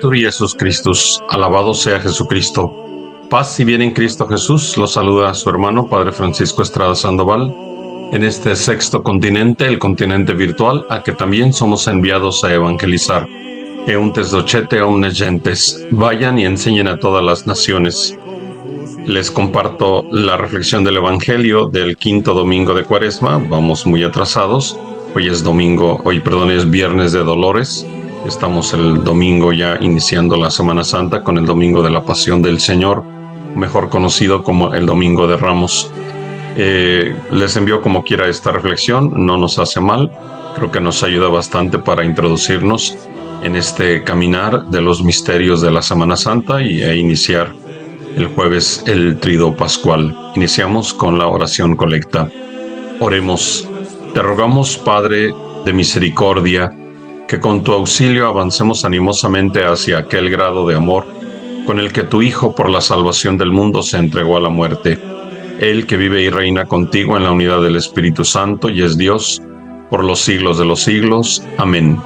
Laudetur Jesus Christus, alabado sea Jesucristo. Paz y bien en Cristo Jesús, lo saluda su hermano Padre Francisco Estrada Sandoval, en este sexto continente, el continente virtual, a que también somos enviados a evangelizar. Euntes docete omnes gentes, vayan y enseñen a todas las naciones. Les comparto la reflexión del Evangelio del quinto domingo de Cuaresma. Vamos muy atrasados. Hoy es Viernes de Dolores. Estamos el domingo ya iniciando la Semana Santa con el Domingo de la Pasión del Señor, mejor conocido como el Domingo de Ramos. Les envío como quiera esta reflexión, no nos hace mal, creo que nos ayuda bastante para introducirnos en este caminar de los misterios de la Semana Santa e iniciar el jueves el Triduo Pascual. Iniciamos con la oración colecta. Oremos. Te rogamos, Padre de misericordia, que con tu auxilio avancemos animosamente hacia aquel grado de amor con el que tu Hijo por la salvación del mundo se entregó a la muerte. Él que vive y reina contigo en la unidad del Espíritu Santo y es Dios por los siglos de los siglos. Amén.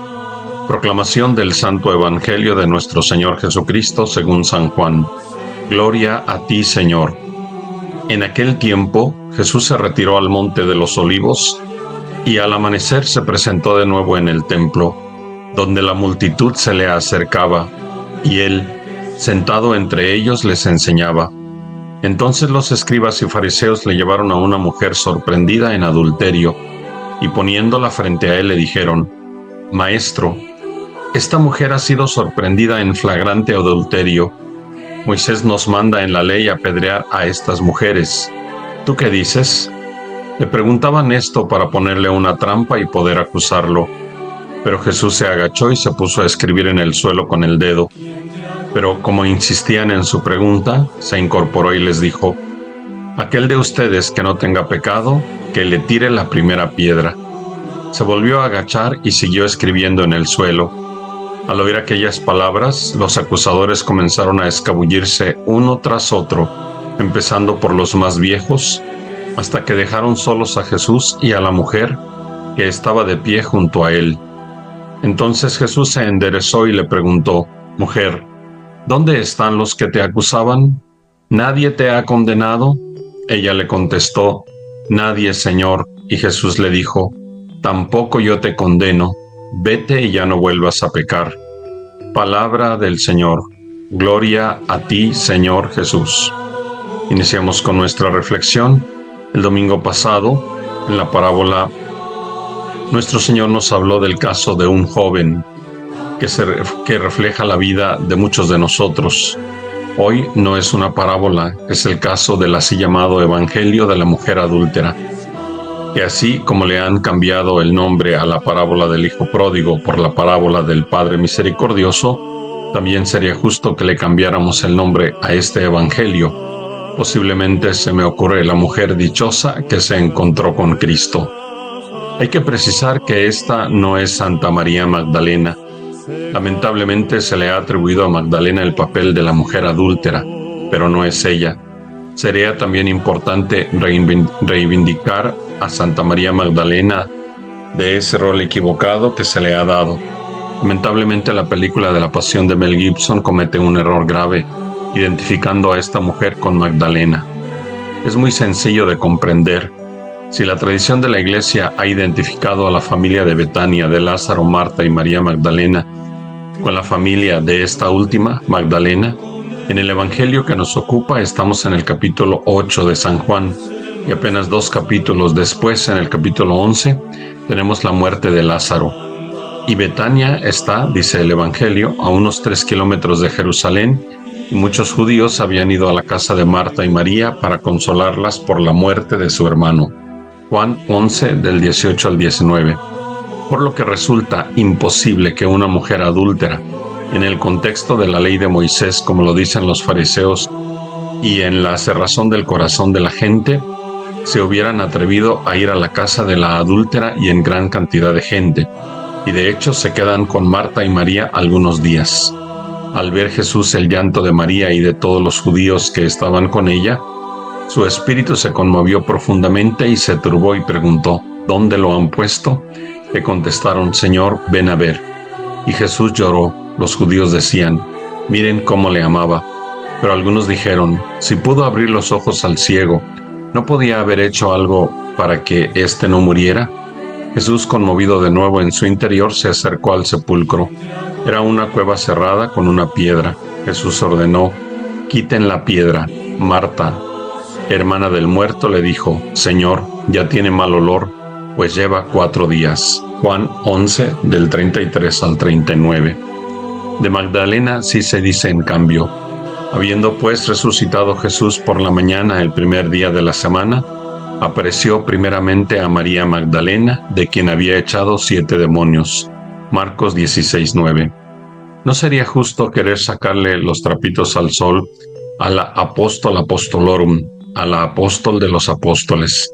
Proclamación del Santo Evangelio de nuestro Señor Jesucristo según San Juan. Gloria a ti, Señor. En aquel tiempo, Jesús se retiró al monte de los Olivos y al amanecer se presentó de nuevo en el templo, donde la multitud se le acercaba, y él, sentado entre ellos, les enseñaba. Entonces los escribas y fariseos le llevaron a una mujer sorprendida en adulterio, y poniéndola frente a él le dijeron: Maestro, esta mujer ha sido sorprendida en flagrante adulterio. Moisés nos manda en la ley apedrear a estas mujeres. ¿Tú qué dices? Le preguntaban esto para ponerle una trampa y poder acusarlo. Pero Jesús se agachó y se puso a escribir en el suelo con el dedo. Pero como insistían en su pregunta, se incorporó y les dijo: Aquel de ustedes que no tenga pecado, que le tire la primera piedra. Se volvió a agachar y siguió escribiendo en el suelo. Al oír aquellas palabras, los acusadores comenzaron a escabullirse uno tras otro, empezando por los más viejos, hasta que dejaron solos a Jesús y a la mujer que estaba de pie junto a él. Entonces Jesús se enderezó y le preguntó: Mujer, ¿dónde están los que te acusaban? ¿Nadie te ha condenado? Ella le contestó: Nadie, Señor. Y Jesús le dijo: Tampoco yo te condeno. Vete y ya no vuelvas a pecar. Palabra del Señor. Gloria a ti, Señor Jesús. Iniciamos con nuestra reflexión. El domingo pasado, en la parábola, nuestro Señor nos habló del caso de un joven que refleja la vida de muchos de nosotros. Hoy no es una parábola, es el caso del así llamado Evangelio de la mujer adúltera, que así como le han cambiado el nombre a la parábola del Hijo Pródigo por la parábola del Padre Misericordioso, también sería justo que le cambiáramos el nombre a este Evangelio. Posiblemente se me ocurre la mujer dichosa que se encontró con Cristo. Hay que precisar que esta no es Santa María Magdalena. Lamentablemente se le ha atribuido a Magdalena el papel de la mujer adúltera, pero no es ella. Sería también importante reivindicar a Santa María Magdalena de ese rol equivocado que se le ha dado. Lamentablemente la película de la Pasión de Mel Gibson comete un error grave, identificando a esta mujer con Magdalena. Es muy sencillo de comprender. Si la tradición de la Iglesia ha identificado a la familia de Betania, de Lázaro, Marta y María Magdalena, con la familia de esta última, Magdalena, en el Evangelio que nos ocupa estamos en el capítulo 8 de San Juan, y apenas 2 capítulos después, en el capítulo 11, tenemos la muerte de Lázaro. Y Betania está, dice el Evangelio, a unos 3 kilómetros de Jerusalén, y muchos judíos habían ido a la casa de Marta y María para consolarlas por la muerte de su hermano. Juan 11, del 18 al 19. Por lo que resulta imposible que una mujer adúltera, en el contexto de la ley de Moisés, como lo dicen los fariseos, y en la cerrazón del corazón de la gente, se hubieran atrevido a ir a la casa de la adúltera y en gran cantidad de gente, y de hecho se quedan con Marta y María algunos días. Al ver Jesús el llanto de María y de todos los judíos que estaban con ella, su espíritu se conmovió profundamente y se turbó y preguntó: ¿Dónde lo han puesto? Le contestaron: Señor, ven a ver. Y Jesús lloró. Los judíos decían: miren cómo le amaba. Pero algunos dijeron: si pudo abrir los ojos al ciego, ¿no podía haber hecho algo para que éste no muriera? Jesús, conmovido de nuevo en su interior, se acercó al sepulcro. Era una cueva cerrada con una piedra. Jesús ordenó: quiten la piedra. Marta, hermana del muerto, le dijo: Señor, ya tiene mal olor, pues lleva 4 días. Juan 11, del 33 al 39. De Magdalena sí se dice, en cambio: habiendo pues resucitado Jesús por la mañana el primer día de la semana, apareció primeramente a María Magdalena, de quien había echado 7 demonios. Marcos 16:9. ¿No sería justo querer sacarle los trapitos al sol a la apóstol apostolorum, a la apóstol de los apóstoles,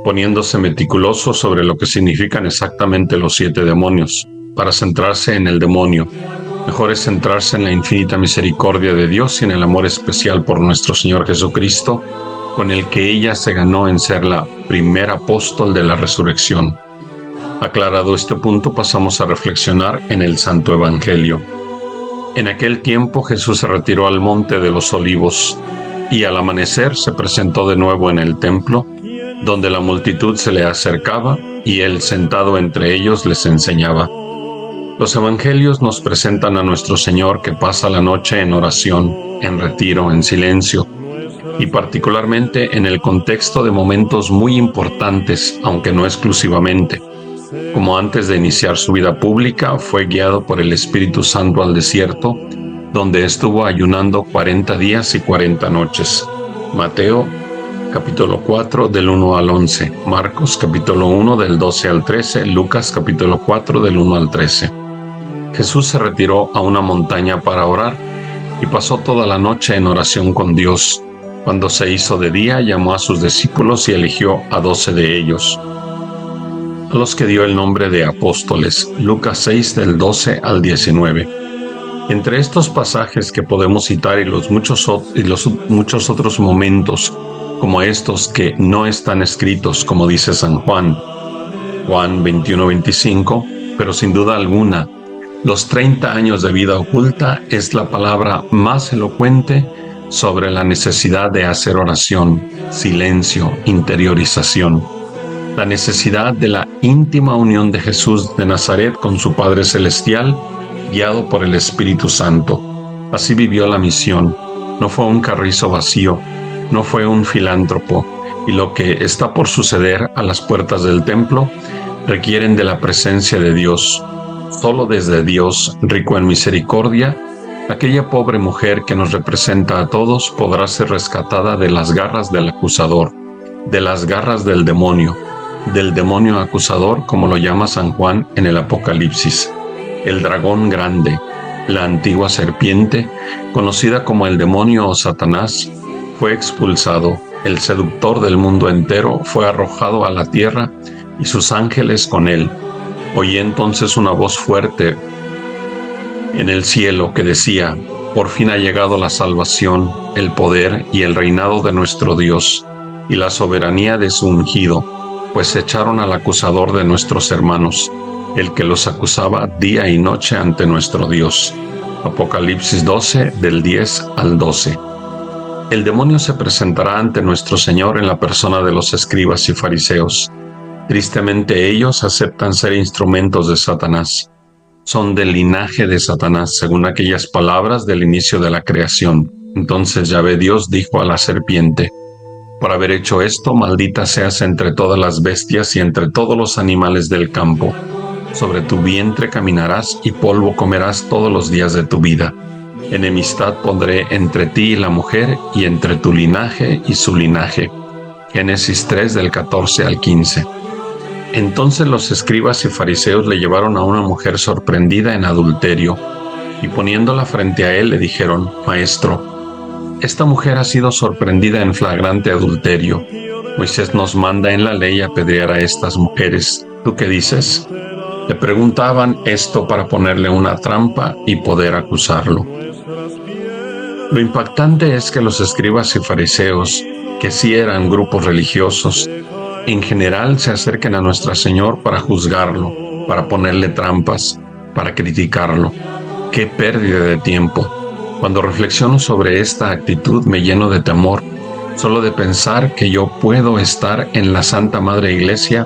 poniéndose meticuloso sobre lo que significan exactamente los 7 demonios, para centrarse en el demonio? Mejor es centrarse en la infinita misericordia de Dios y en el amor especial por nuestro Señor Jesucristo, con el que ella se ganó en ser la primera apóstol de la resurrección. Aclarado este punto, pasamos a reflexionar en el Santo Evangelio. En aquel tiempo Jesús se retiró al monte de los Olivos, y al amanecer se presentó de nuevo en el templo, donde la multitud se le acercaba, y él, sentado entre ellos, les enseñaba. Los evangelios nos presentan a nuestro Señor, que pasa la noche en oración, en retiro, en silencio, y particularmente en el contexto de momentos muy importantes, aunque no exclusivamente. Como antes de iniciar su vida pública, fue guiado por el Espíritu Santo al desierto, donde estuvo ayunando 40 días y 40 noches. Mateo capítulo 4 del 1 al 11, Marcos capítulo 1 del 12 al 13, Lucas capítulo 4 del 1 al 13. Jesús se retiró a una montaña para orar y pasó toda la noche en oración con Dios. Cuando se hizo de día, llamó a sus discípulos y eligió a 12 de ellos, a los que dio el nombre de apóstoles. Lucas 6 del 12 al 19. Entre estos pasajes que podemos citar y los muchos otros momentos como estos que no están escritos, como dice San Juan, Juan 21-25, pero sin duda alguna, los 30 años de vida oculta es la palabra más elocuente sobre la necesidad de hacer oración, silencio, interiorización. La necesidad de la íntima unión de Jesús de Nazaret con su Padre Celestial, guiado por el Espíritu Santo. Así vivió la misión. No fue un carrizo vacío, no fue un filántropo, y lo que está por suceder a las puertas del templo requieren de la presencia de Dios. Solo desde Dios, rico en misericordia, aquella pobre mujer que nos representa a todos podrá ser rescatada de las garras del acusador, de las garras del demonio acusador, como lo llama San Juan en el Apocalipsis. El dragón grande, la antigua serpiente, conocida como el demonio o Satanás, fue expulsado. El seductor del mundo entero fue arrojado a la tierra y sus ángeles con él. Oí entonces una voz fuerte en el cielo que decía: por fin ha llegado la salvación, el poder y el reinado de nuestro Dios y la soberanía de su ungido, pues echaron al acusador de nuestros hermanos, el que los acusaba día y noche ante nuestro Dios. Apocalipsis 12 del 10 al 12. El demonio se presentará ante nuestro Señor en la persona de los escribas y fariseos. Tristemente ellos aceptan ser instrumentos de Satanás. Son del linaje de Satanás, según aquellas palabras del inicio de la creación. Entonces Yahvé Dios dijo a la serpiente: por haber hecho esto, maldita seas entre todas las bestias y entre todos los animales del campo. Sobre tu vientre caminarás y polvo comerás todos los días de tu vida. Enemistad pondré entre ti y la mujer, y entre tu linaje y su linaje. Génesis 3 del 14 al 15. Entonces los escribas y fariseos le llevaron a una mujer sorprendida en adulterio, y poniéndola frente a él le dijeron: Maestro, esta mujer ha sido sorprendida en flagrante adulterio. Moisés nos manda en la ley apedrear a estas mujeres. ¿Tú qué dices? Le preguntaban esto para ponerle una trampa y poder acusarlo. Lo impactante es que los escribas y fariseos, que sí eran grupos religiosos, en general se acerquen a nuestro Señor para juzgarlo, para ponerle trampas, para criticarlo. ¡Qué pérdida de tiempo! Cuando reflexiono sobre esta actitud me lleno de temor, solo de pensar que yo puedo estar en la Santa Madre Iglesia,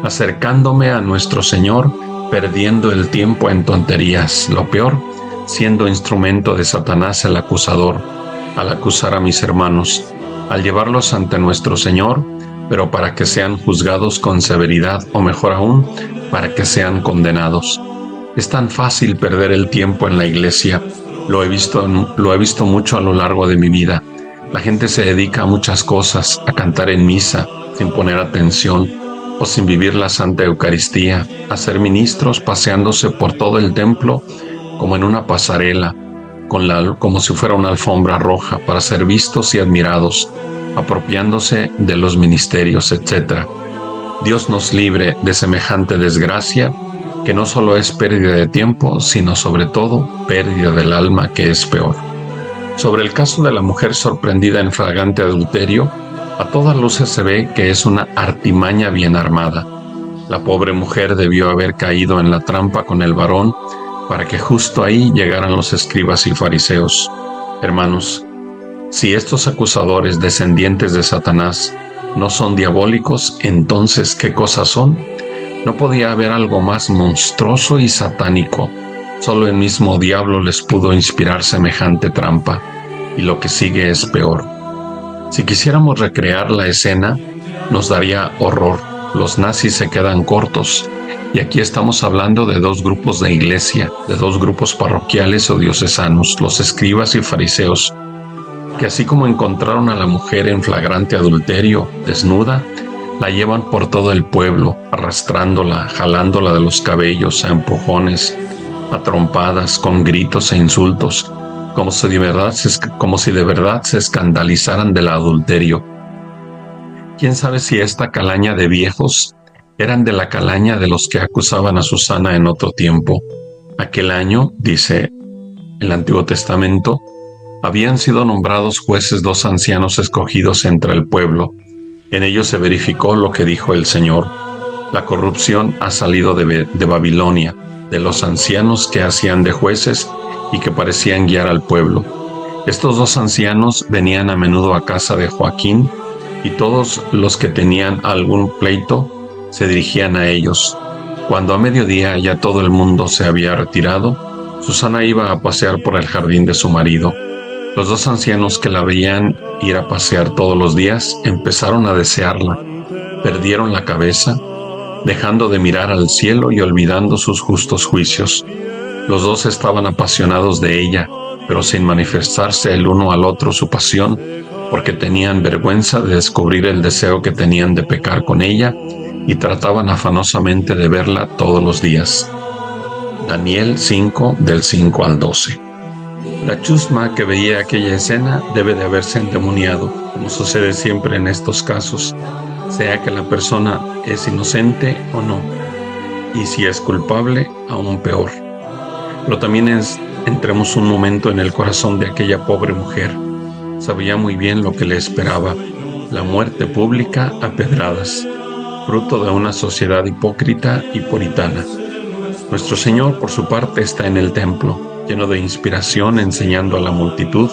acercándome a nuestro Señor, perdiendo el tiempo en tonterías. Lo peor, siendo instrumento de Satanás el acusador, al acusar a mis hermanos, al llevarlos ante nuestro Señor, pero para que sean juzgados con severidad, o mejor aún, para que sean condenados. Es tan fácil perder el tiempo en la iglesia. Lo he visto mucho a lo largo de mi vida. La gente se dedica a muchas cosas, a cantar en misa, sin poner atención, o sin vivir la Santa Eucaristía, a ser ministros paseándose por todo el templo como en una pasarela, como si fuera una alfombra roja, para ser vistos y admirados, apropiándose de los ministerios, etc. Dios nos libre de semejante desgracia, que no solo es pérdida de tiempo, sino sobre todo pérdida del alma, que es peor. Sobre el caso de la mujer sorprendida en flagrante adulterio, a todas luces se ve que es una artimaña bien armada. La pobre mujer debió haber caído en la trampa con el varón para que justo ahí llegaran los escribas y fariseos. Hermanos, si estos acusadores descendientes de Satanás no son diabólicos, entonces ¿qué cosas son? No podía haber algo más monstruoso y satánico. Solo el mismo diablo les pudo inspirar semejante trampa, y lo que sigue es peor. Si quisiéramos recrear la escena, nos daría horror. Los nazis se quedan cortos, y aquí estamos hablando de dos grupos de iglesia, de dos grupos parroquiales o diocesanos, los escribas y fariseos, que así como encontraron a la mujer en flagrante adulterio, desnuda, la llevan por todo el pueblo, arrastrándola, jalándola de los cabellos a empujones, a trompadas, con gritos e insultos, como si de verdad se escandalizaran del adulterio. ¿Quién sabe si esta calaña de viejos eran de la calaña de los que acusaban a Susana en otro tiempo? Aquel año, dice el Antiguo Testamento, habían sido nombrados jueces dos ancianos escogidos entre el pueblo. En ellos se verificó lo que dijo el Señor: la corrupción ha salido de Babilonia, de los ancianos que hacían de jueces y que parecían guiar al pueblo. Estos dos ancianos venían a menudo a casa de Joaquín, y todos los que tenían algún pleito se dirigían a ellos. Cuando a mediodía ya todo el mundo se había retirado, Susana iba a pasear por el jardín de su marido. Los dos ancianos que la veían ir a pasear todos los días empezaron a desearla. Perdieron la cabeza, dejando de mirar al cielo y olvidando sus justos juicios. Los dos estaban apasionados de ella, pero sin manifestarse el uno al otro su pasión, porque tenían vergüenza de descubrir el deseo que tenían de pecar con ella, y trataban afanosamente de verla todos los días. Daniel 5, del 5 al 12. La chusma que veía aquella escena debe de haberse endemoniado, como sucede siempre en estos casos, sea que la persona es inocente o no, y si es culpable, aún peor. Pero también entremos un momento en el corazón de aquella pobre mujer. Sabía muy bien lo que le esperaba: la muerte pública a pedradas, fruto de una sociedad hipócrita y puritana. Nuestro Señor, por su parte, está en el templo, lleno de inspiración, enseñando a la multitud,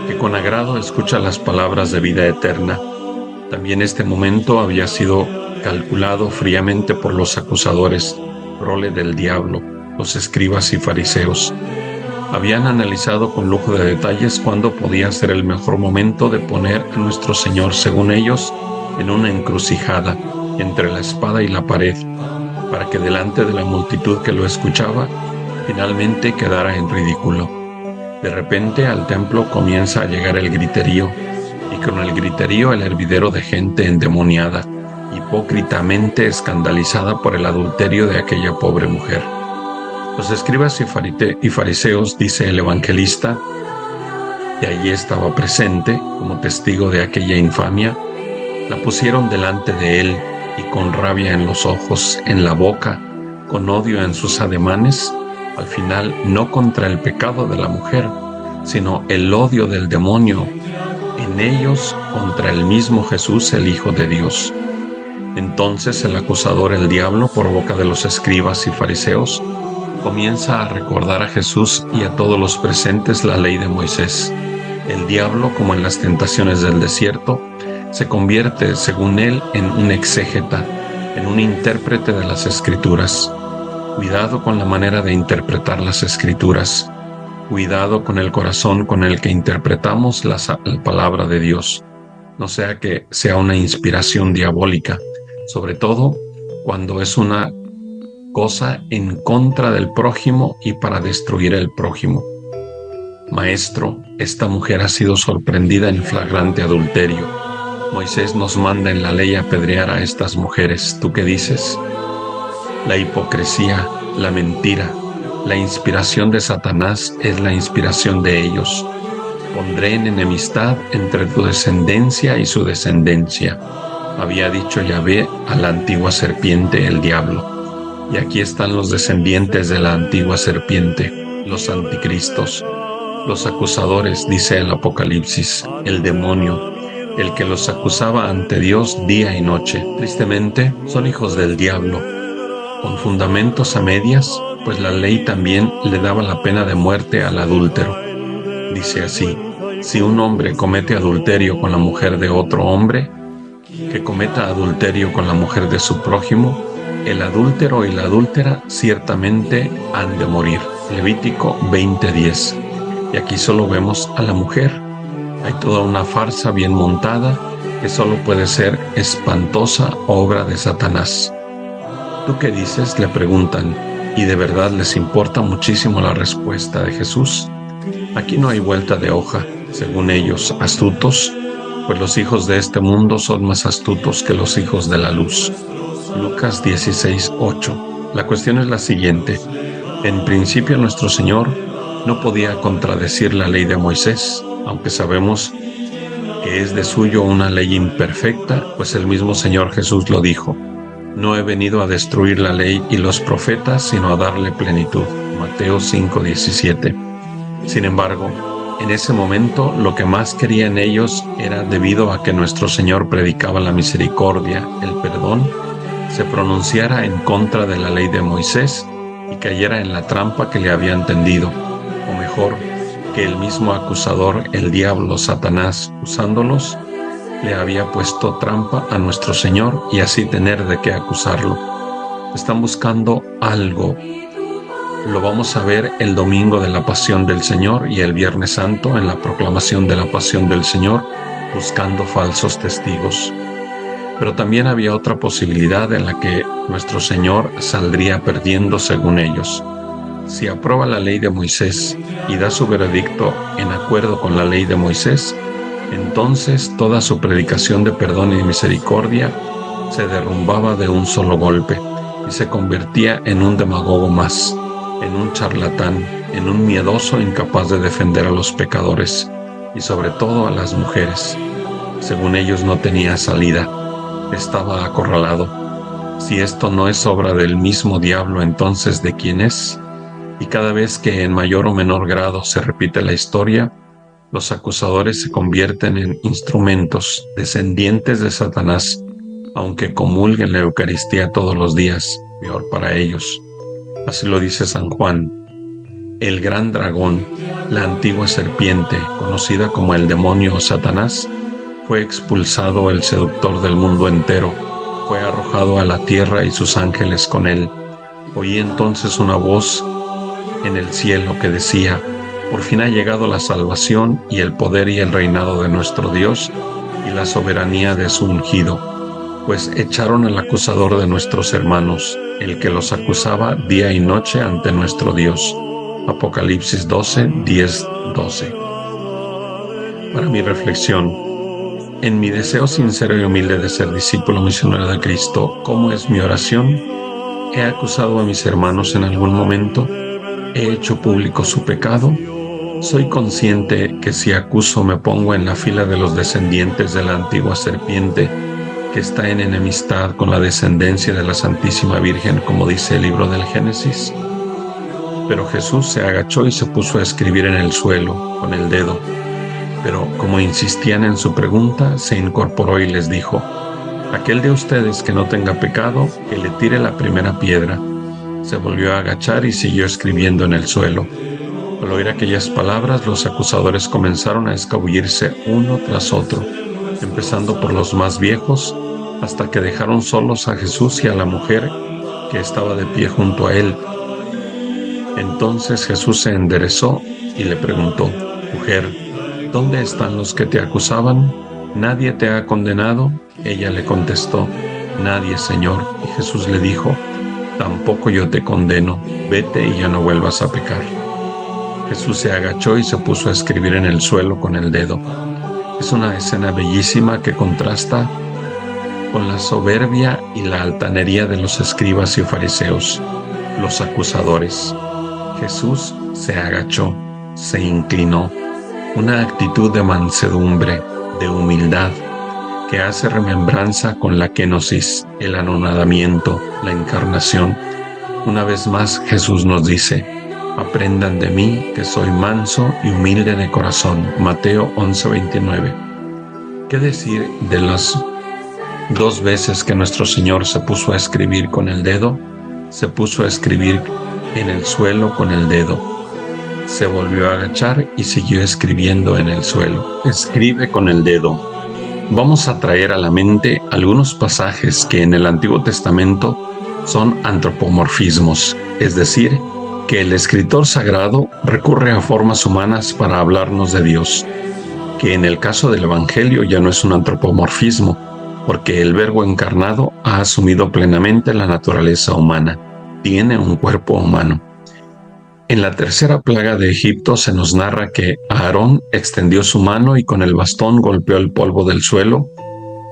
que con agrado escucha las palabras de vida eterna. También este momento había sido calculado fríamente por los acusadores, prole del diablo, los escribas y fariseos. Habían analizado con lujo de detalles cuándo podía ser el mejor momento de poner a nuestro Señor, según ellos, en una encrucijada entre la espada y la pared, para que delante de la multitud que lo escuchaba, finalmente quedara en ridículo. De repente al templo comienza a llegar el griterío, y con el griterío el hervidero de gente endemoniada, hipócritamente escandalizada por el adulterio de aquella pobre mujer. Los escribas y fariseos, dice el evangelista, que allí estaba presente como testigo de aquella infamia, la pusieron delante de él, y con rabia en los ojos, en la boca, con odio en sus ademanes, al final no contra el pecado de la mujer, sino el odio del demonio en ellos contra el mismo Jesús, el Hijo de Dios. Entonces el acusador, el diablo, por boca de los escribas y fariseos, Comienza a recordar a Jesús y a todos los presentes la ley de Moisés. El diablo, como en las tentaciones del desierto, se convierte, según él, en un exégeta, en un intérprete de las Escrituras. Cuidado con la manera de interpretar las Escrituras. Cuidado con el corazón con el que interpretamos la palabra de Dios. No sea que sea una inspiración diabólica, sobre todo cuando es una cosa en contra del prójimo y para destruir el prójimo. Maestro, esta mujer ha sido sorprendida en flagrante adulterio. Moisés nos manda en la ley apedrear a estas mujeres. ¿Tú qué dices? La hipocresía, la mentira, la inspiración de Satanás es la inspiración de ellos. Pondré en enemistad entre tu descendencia y su descendencia, había dicho Yahvé a la antigua serpiente, el diablo. Y aquí están los descendientes de la antigua serpiente, los anticristos, los acusadores, dice el Apocalipsis, el demonio, el que los acusaba ante Dios día y noche. Tristemente, son hijos del diablo, con fundamentos a medias, pues la ley también le daba la pena de muerte al adúltero. Dice así: si un hombre comete adulterio con la mujer de otro hombre, que cometa adulterio con la mujer de su prójimo, el adúltero y la adúltera ciertamente han de morir. Levítico 20:10. Y aquí solo vemos a la mujer. Hay toda una farsa bien montada que solo puede ser espantosa obra de Satanás. ¿Tú qué dices?, le preguntan, y de verdad les importa muchísimo la respuesta de Jesús. Aquí no hay vuelta de hoja, según ellos, astutos, pues los hijos de este mundo son más astutos que los hijos de la luz. Lucas 16:8. La cuestión es la siguiente. En principio nuestro Señor no podía contradecir la ley de Moisés, aunque sabemos que es de suyo una ley imperfecta, pues el mismo Señor Jesús lo dijo: no he venido a destruir la ley y los profetas, sino a darle plenitud. Mateo 5:17. Sin embargo, en ese momento lo que más querían ellos era, debido a que nuestro Señor predicaba la misericordia, el perdón, se pronunciara en contra de la ley de Moisés y cayera en la trampa que le habían tendido, o mejor, que el mismo acusador, el diablo, Satanás, usándolos, le había puesto trampa a nuestro Señor y así tener de qué acusarlo. Están buscando algo. Lo vamos a ver el domingo de la Pasión del Señor y el Viernes Santo en la proclamación de la Pasión del Señor, buscando falsos testigos. Pero también había otra posibilidad en la que nuestro Señor saldría perdiendo según ellos. Si aprueba la ley de Moisés y da su veredicto en acuerdo con la ley de Moisés, entonces toda su predicación de perdón y misericordia se derrumbaba de un solo golpe y se convertía en un demagogo más, en un charlatán, en un miedoso incapaz de defender a los pecadores y sobre todo a las mujeres. Según ellos no tenía salida, estaba acorralado. Si esto no es obra del mismo diablo, entonces ¿de quién es? Y cada vez que en mayor o menor grado se repite la historia, los acusadores se convierten en instrumentos descendientes de Satanás, aunque comulguen la Eucaristía todos los días, peor para ellos. Así lo dice San Juan. El gran dragón, la antigua serpiente, conocida como el demonio o Satanás, fue expulsado, el seductor del mundo entero, fue arrojado a la tierra y sus ángeles con él. Oí entonces una voz en el cielo que decía: por fin ha llegado la salvación y el poder y el reinado de nuestro Dios y la soberanía de su ungido, pues echaron al acusador de nuestros hermanos, el que los acusaba día y noche ante nuestro Dios. Apocalipsis 12:10-12. Para mi reflexión, en mi deseo sincero y humilde de ser discípulo misionero de Cristo, ¿cómo es mi oración? ¿He acusado a mis hermanos en algún momento? ¿He hecho público su pecado? Soy consciente que si acuso me pongo en la fila de los descendientes de la antigua serpiente, que está en enemistad con la descendencia de la Santísima Virgen, como dice el libro del Génesis. Pero Jesús se agachó y se puso a escribir en el suelo con el dedo. Pero como insistían en su pregunta, se incorporó y les dijo: aquel de ustedes que no tenga pecado, que le tire la primera piedra. Se volvió a agachar y siguió escribiendo en el suelo. Al oír aquellas palabras, los acusadores comenzaron a escabullirse uno tras otro, empezando por los más viejos, hasta que dejaron solos a Jesús y a la mujer que estaba de pie junto a él. Entonces Jesús se enderezó y le preguntó: Mujer, ¿dónde están los que te acusaban? ¿Nadie te ha condenado? Ella le contestó: Nadie, Señor. Y Jesús le dijo: Tampoco yo te condeno. Vete y ya no vuelvas a pecar. Jesús se agachó y se puso a escribir en el suelo con el dedo. Es una escena bellísima que contrasta con la soberbia y la altanería de los escribas y fariseos, los acusadores. Jesús se agachó, se inclinó, una actitud de mansedumbre, de humildad, que hace remembranza con la kenosis, el anonadamiento, la encarnación. Una vez más Jesús nos dice: aprendan de mí, que soy manso y humilde de corazón. Mateo 11:29. ¿Qué decir de las 2 veces que nuestro Señor se puso a escribir con el dedo? Se puso a escribir en el suelo con el dedo. Se volvió a agachar y siguió escribiendo en el suelo. Escribe con el dedo. Vamos a traer a la mente algunos pasajes que en el Antiguo Testamento son antropomorfismos, es decir, que el escritor sagrado recurre a formas humanas para hablarnos de Dios, que en el caso del Evangelio ya no es un antropomorfismo, porque el Verbo encarnado ha asumido plenamente la naturaleza humana, tiene un cuerpo humano. En la tercera plaga de Egipto se nos narra que Aarón extendió su mano y con el bastón golpeó el polvo del suelo,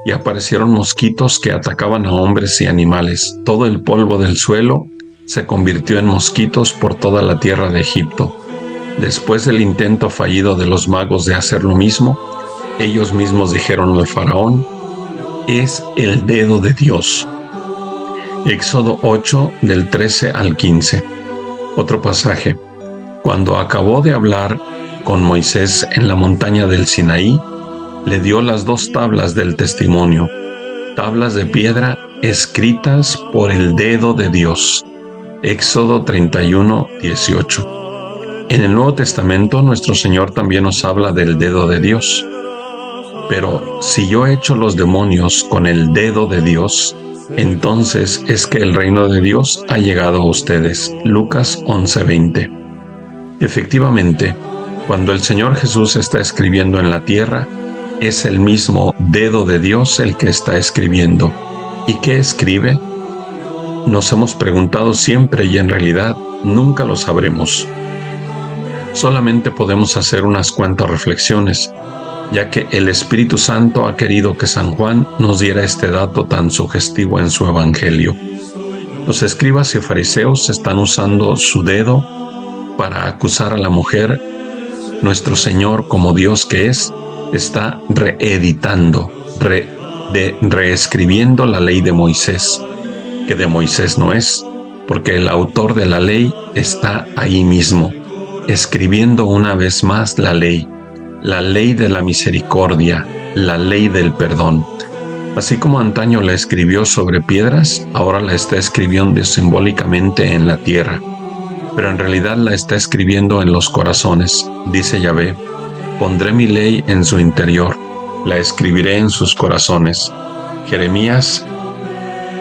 y aparecieron mosquitos que atacaban a hombres y animales. Todo el polvo del suelo se convirtió en mosquitos por toda la tierra de Egipto. Después del intento fallido de los magos de hacer lo mismo, ellos mismos dijeron al faraón: es el dedo de Dios. Éxodo 8, del 13 al 15. Otro pasaje: cuando acabó de hablar con Moisés en la montaña del Sinaí, le dio las 2 tablas del testimonio, tablas de piedra escritas por el dedo de Dios. Éxodo 31, 18. En el Nuevo Testamento, nuestro Señor también nos habla del dedo de Dios. Pero si yo echo los demonios con el dedo de Dios, entonces es que el reino de Dios ha llegado a ustedes. Lucas 11:20. Efectivamente, cuando el Señor Jesús está escribiendo en la tierra, es el mismo dedo de Dios el que está escribiendo. ¿Y qué escribe? Nos hemos preguntado siempre y en realidad nunca lo sabremos. Solamente podemos hacer unas cuantas reflexiones, ya que el Espíritu Santo ha querido que San Juan nos diera este dato tan sugestivo en su Evangelio. Los escribas y fariseos están usando su dedo para acusar a la mujer. Nuestro Señor, como Dios que es, está reeditando, reescribiendo la ley de Moisés, que de Moisés no es, porque el autor de la ley está ahí mismo, escribiendo una vez más la ley de la misericordia, la ley del perdón. Así como antaño la escribió sobre piedras, ahora la está escribiendo simbólicamente en la tierra, pero en realidad la está escribiendo en los corazones. Dice Yahvé: pondré mi ley en su interior, la escribiré en sus corazones. Jeremías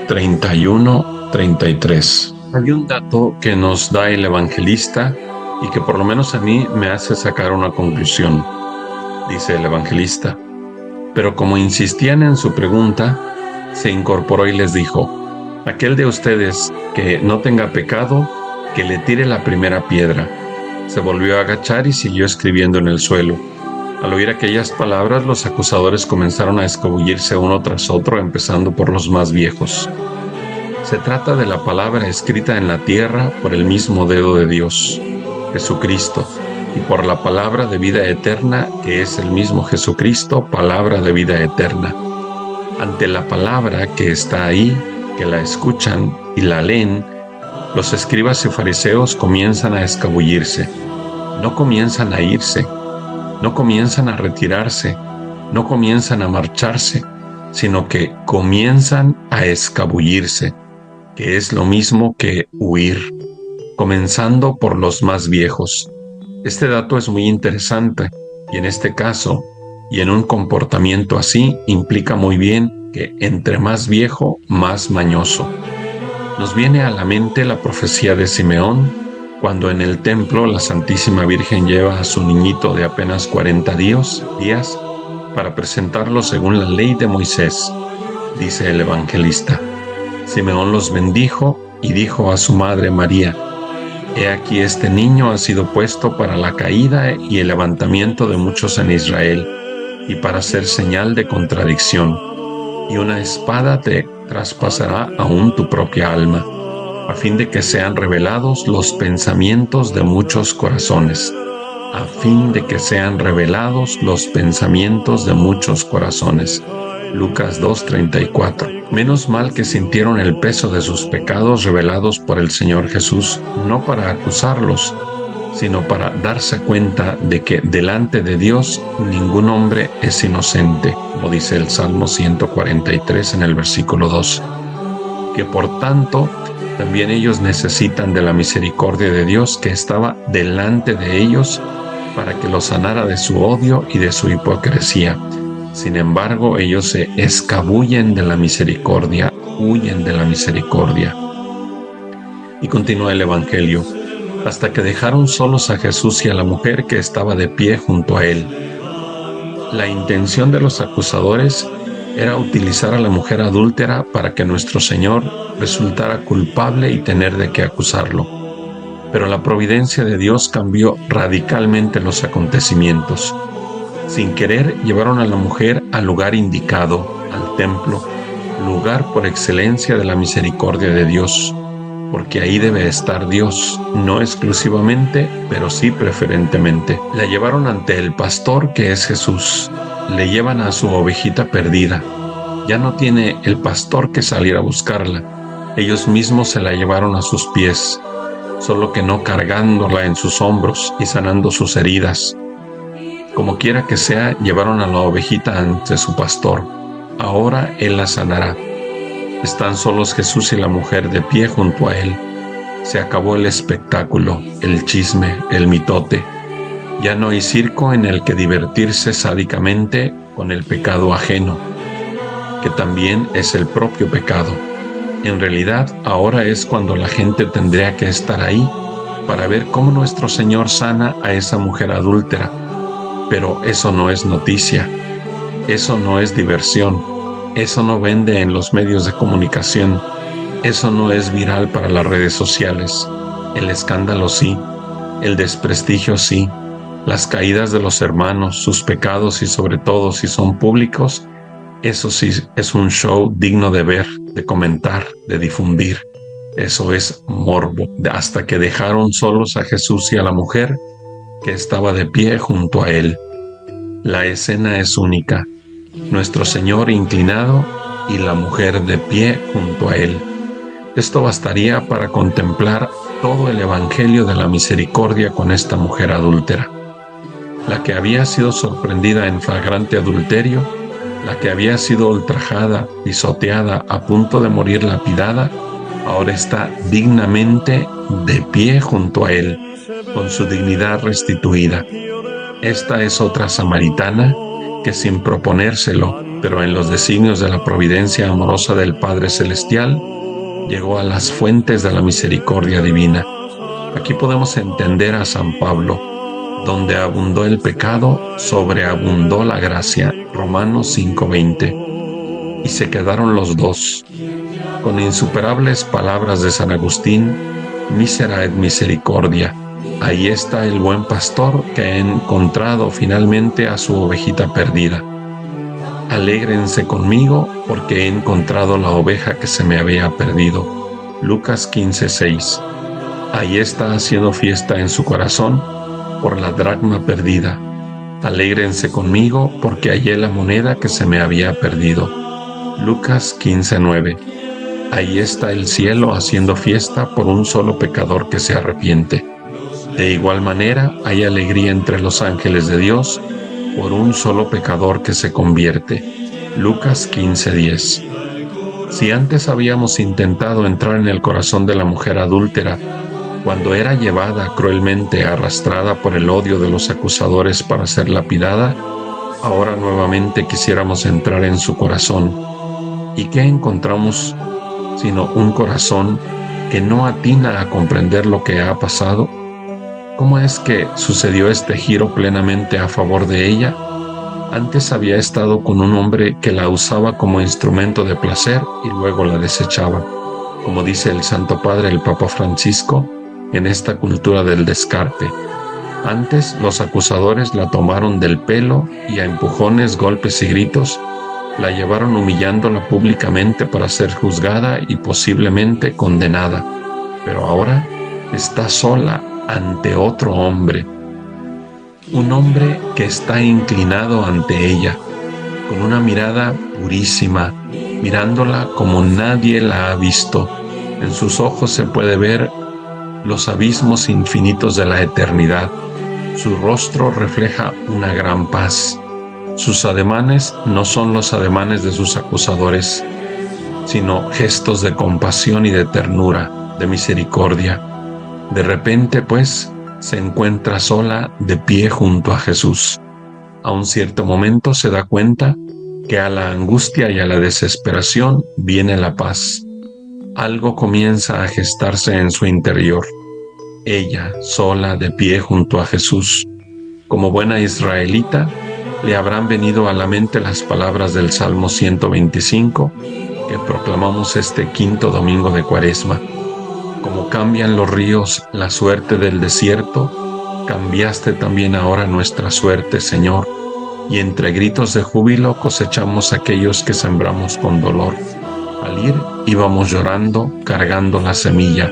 31:33. Hay un dato que nos da el evangelista y que por lo menos a mí me hace sacar una conclusión. Dice el evangelista: pero como insistían en su pregunta, se incorporó y les dijo: aquel de ustedes que no tenga pecado, que le tire la primera piedra. Se volvió a agachar y siguió escribiendo en el suelo. Al oír aquellas palabras, los acusadores comenzaron a escabullirse uno tras otro, empezando por los más viejos. Se trata de la palabra escrita en la tierra por el mismo dedo de Dios, Jesucristo, y por la palabra de vida eterna, que es el mismo Jesucristo, palabra de vida eterna. Ante la palabra que está ahí, que la escuchan y la leen, los escribas y fariseos comienzan a escabullirse. No comienzan a irse, no comienzan a retirarse, no comienzan a marcharse, sino que comienzan a escabullirse. que es lo mismo que huir, comenzando por los más viejos. Este dato es muy interesante y en este caso, y en un comportamiento así, implica muy bien que entre más viejo, más mañoso. Nos viene a la mente la profecía de Simeón, cuando en el templo la Santísima Virgen lleva a su niñito de apenas 40 días para presentarlo según la ley de Moisés, dice el evangelista. Simeón los bendijo y dijo a su madre María: He aquí este niño ha sido puesto para la caída y el levantamiento de muchos en Israel, y para ser señal de contradicción, y una espada te traspasará aún tu propia alma, a fin de que sean revelados los pensamientos de muchos corazones, a fin de que sean revelados los pensamientos de muchos corazones. Lucas 2:34. Menos mal que sintieron el peso de sus pecados revelados por el Señor Jesús, no para acusarlos, sino para darse cuenta de que delante de Dios ningún hombre es inocente, como dice el Salmo 143 en el versículo 2. Que por tanto, también ellos necesitan de la misericordia de Dios que estaba delante de ellos para que los sanara de su odio y de su hipocresía. Sin embargo, ellos se escabullen de la misericordia, huyen de la misericordia. Y continúa el Evangelio, hasta que dejaron solos a Jesús y a la mujer que estaba de pie junto a él. La intención de los acusadores era utilizar a la mujer adúltera para que nuestro Señor resultara culpable y tener de qué acusarlo. Pero la providencia de Dios cambió radicalmente los acontecimientos. Sin querer, llevaron a la mujer al lugar indicado, al templo, lugar por excelencia de la misericordia de Dios, porque ahí debe estar Dios, no exclusivamente, pero sí preferentemente. La llevaron ante el pastor que es Jesús. Le llevan a su ovejita perdida. Ya no tiene el pastor que salir a buscarla. Ellos mismos se la llevaron a sus pies, solo que no cargándola en sus hombros y sanando sus heridas. Como quiera que sea, llevaron a la ovejita ante su pastor. Ahora él la sanará. Están solos Jesús y la mujer de pie junto a él. Se acabó el espectáculo, el chisme, el mitote. Ya no hay circo en el que divertirse sádicamente con el pecado ajeno, que también es el propio pecado. En realidad, ahora es cuando la gente tendría que estar ahí para ver cómo nuestro Señor sana a esa mujer adúltera. Pero eso no es noticia, eso no es diversión, eso no vende en los medios de comunicación, eso no es viral para las redes sociales. El escándalo sí, el desprestigio sí, las caídas de los hermanos, sus pecados y sobre todo si son públicos, eso sí es un show digno de ver, de comentar, de difundir. Eso es morbo. Hasta que dejaron solos a Jesús y a la mujer que estaba de pie junto a él. La escena es única. Nuestro Señor inclinado y la mujer de pie junto a él. Esto bastaría para contemplar todo el evangelio de la misericordia con esta mujer adúltera. La que había sido sorprendida en flagrante adulterio, la que había sido ultrajada, pisoteada, a punto de morir lapidada, ahora está dignamente de pie junto a él, con su dignidad restituida. Esta es otra samaritana que, sin proponérselo, pero en los designios de la providencia amorosa del Padre Celestial, llegó a las fuentes de la misericordia divina. Aquí podemos entender a San Pablo: donde abundó el pecado, sobreabundó la gracia. Romanos 5:20. Y se quedaron los dos, con insuperables palabras de San Agustín: Misera et misericordia. Ahí está el buen pastor que ha encontrado finalmente a su ovejita perdida. Alégrense conmigo porque he encontrado la oveja que se me había perdido. Lucas 15:6. Ahí está haciendo fiesta en su corazón por la dracma perdida. Alégrense conmigo porque hallé la moneda que se me había perdido. Lucas 15:9. Ahí está el cielo haciendo fiesta por un solo pecador que se arrepiente. De igual manera, hay alegría entre los ángeles de Dios por un solo pecador que se convierte. Lucas 15:10. Si antes habíamos intentado entrar en el corazón de la mujer adúltera, cuando era llevada cruelmente arrastrada por el odio de los acusadores para ser lapidada, ahora nuevamente quisiéramos entrar en su corazón. ¿Y qué encontramos sino un corazón que no atina a comprender lo que ha pasado? ¿Cómo es que sucedió este giro plenamente a favor de ella? Antes había estado con un hombre que la usaba como instrumento de placer y luego la desechaba, como dice el Santo Padre, el Papa Francisco, en esta cultura del descarte. Antes los acusadores la tomaron del pelo y a empujones, golpes y gritos la llevaron humillándola públicamente para ser juzgada y posiblemente condenada. Pero ahora está sola ante otro hombre, un hombre que está inclinado ante ella, con una mirada purísima, mirándola como nadie la ha visto. En sus ojos se puede ver los abismos infinitos de la eternidad. Su rostro refleja una gran paz. Sus ademanes no son los ademanes de sus acusadores, sino gestos de compasión y de ternura, de misericordia. De repente, pues, se encuentra sola de pie junto a Jesús. A un cierto momento se da cuenta que a la angustia y a la desesperación viene la paz. Algo comienza a gestarse en su interior. Ella, sola, de pie junto a Jesús, como buena israelita, le habrán venido a la mente las palabras del Salmo 125 que proclamamos este quinto domingo de Cuaresma. Como cambian los ríos la suerte del desierto, cambiaste también ahora nuestra suerte, Señor, y entre gritos de júbilo cosechamos aquellos que sembramos con dolor. Al ir íbamos llorando, cargando la semilla.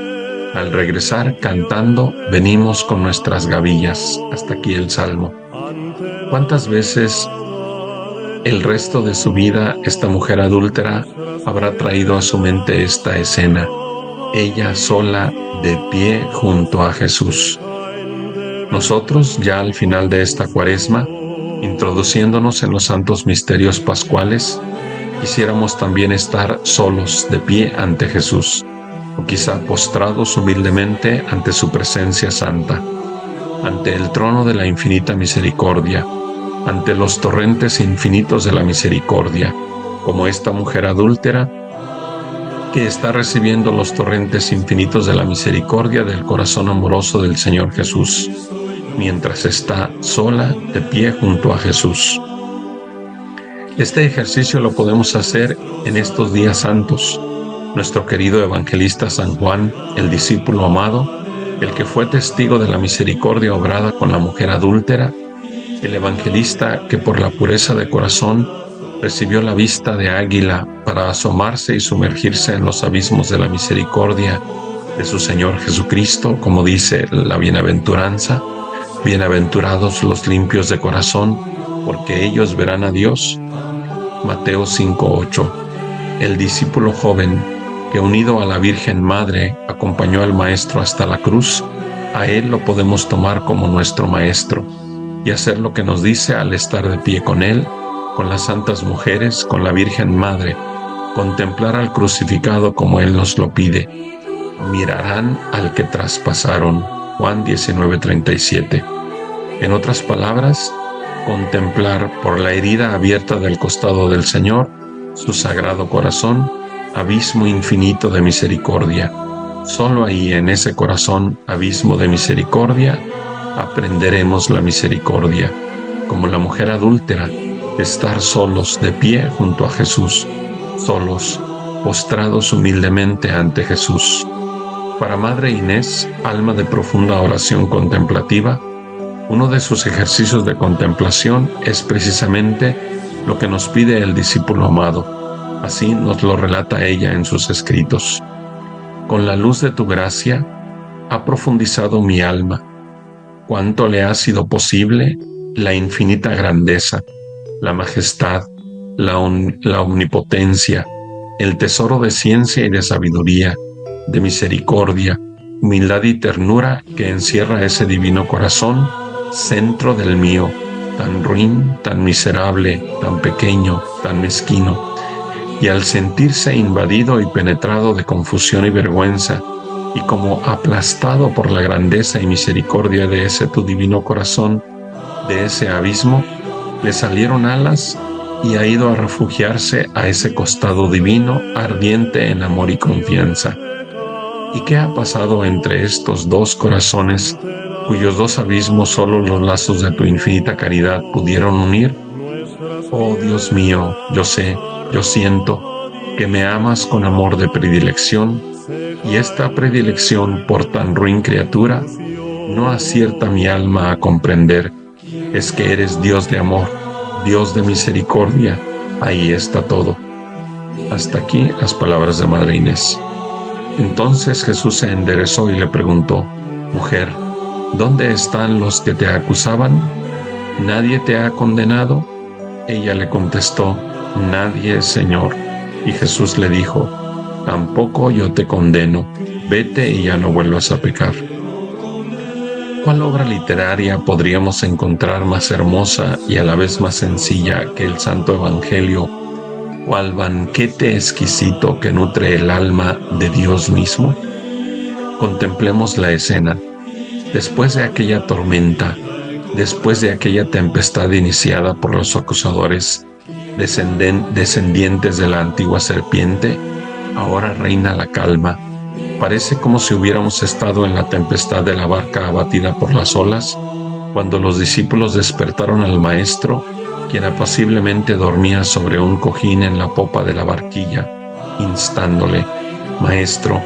Al regresar, cantando, venimos con nuestras gavillas. Hasta aquí el Salmo. ¿Cuántas veces el resto de su vida esta mujer adúltera habrá traído a su mente esta escena? Ella sola, de pie junto a Jesús. Nosotros, ya al final de esta Cuaresma, introduciéndonos en los santos misterios pascuales, quisiéramos también estar solos, de pie ante Jesús, o quizá postrados humildemente ante su presencia santa, ante el trono de la infinita misericordia, ante los torrentes infinitos de la misericordia, como esta mujer adúltera que está recibiendo los torrentes infinitos de la misericordia del corazón amoroso del Señor Jesús, mientras está sola de pie junto a Jesús. Este ejercicio lo podemos hacer en estos días santos. Nuestro querido evangelista San Juan, el discípulo amado, el que fue testigo de la misericordia obrada con la mujer adúltera, el evangelista que por la pureza de corazón recibió la vista de águila para asomarse y sumergirse en los abismos de la misericordia de su Señor Jesucristo, como dice la bienaventuranza: bienaventurados los limpios de corazón, porque ellos verán a Dios. Mateo 5:8. El discípulo joven que, unido a la Virgen Madre, acompañó al Maestro hasta la cruz, a él lo podemos tomar como nuestro Maestro y hacer lo que nos dice al estar de pie con él, con las santas mujeres, con la Virgen Madre, contemplar al crucificado como él nos lo pide. Mirarán al que traspasaron. Juan 19:37. En otras palabras, contemplar por la herida abierta del costado del Señor su sagrado corazón, abismo infinito de misericordia. Solo ahí, en ese corazón, abismo de misericordia, aprenderemos la misericordia. Como la mujer adúltera, estar solos de pie junto a Jesús, solos, postrados humildemente ante Jesús. Para Madre Inés, alma de profunda oración contemplativa, uno de sus ejercicios de contemplación es precisamente lo que nos pide el discípulo amado. Así nos lo relata ella en sus escritos. Con la luz de tu gracia ha profundizado mi alma. Cuánto le ha sido posible la infinita grandeza, la majestad, la omnipotencia, el tesoro de ciencia y de sabiduría, de misericordia, humildad y ternura que encierra ese divino corazón, centro del mío, tan ruin, tan miserable, tan pequeño, tan mezquino, y al sentirse invadido y penetrado de confusión y vergüenza, y como aplastado por la grandeza y misericordia de ese tu divino corazón, de ese abismo, le salieron alas y ha ido a refugiarse a ese costado divino, ardiente en amor y confianza. ¿Y qué ha pasado entre estos dos corazones, cuyos dos abismos solo los lazos de tu infinita caridad pudieron unir? Oh Dios mío, yo sé, yo siento que me amas con amor de predilección, y esta predilección por tan ruin criatura no acierta mi alma a comprender. Es que eres Dios de amor, Dios de misericordia. Ahí está todo. Hasta aquí las palabras de Madre Inés. Entonces Jesús se enderezó y le preguntó: Mujer, ¿dónde están los que te acusaban? ¿Nadie te ha condenado? Ella le contestó: Nadie, Señor. Y Jesús le dijo: Tampoco yo te condeno. Vete y ya no vuelvas a pecar. ¿Cuál obra literaria podríamos encontrar más hermosa y a la vez más sencilla que el Santo Evangelio, cual banquete exquisito que nutre el alma de Dios mismo? Contemplemos la escena. Después de aquella tormenta, después de aquella tempestad iniciada por los acusadores, descendientes de la antigua serpiente, ahora reina la calma. Parece como si hubiéramos estado en la tempestad de la barca abatida por las olas, cuando los discípulos despertaron al Maestro, quien apaciblemente dormía sobre un cojín en la popa de la barquilla, instándole: Maestro,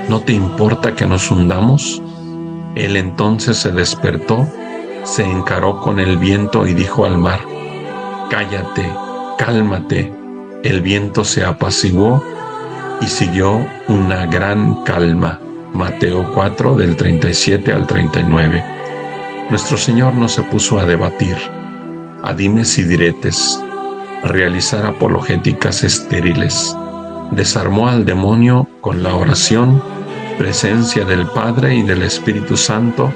¿no te importa que nos hundamos? Él entonces se despertó, se encaró con el viento y dijo al mar: Cállate, cálmate. El viento se apaciguó y siguió una gran calma. Mateo 4, del 37 al 39. Nuestro Señor no se puso a debatir, a dimes y diretes, a realizar apologéticas estériles. Desarmó al demonio con la oración, presencia del Padre y del Espíritu Santo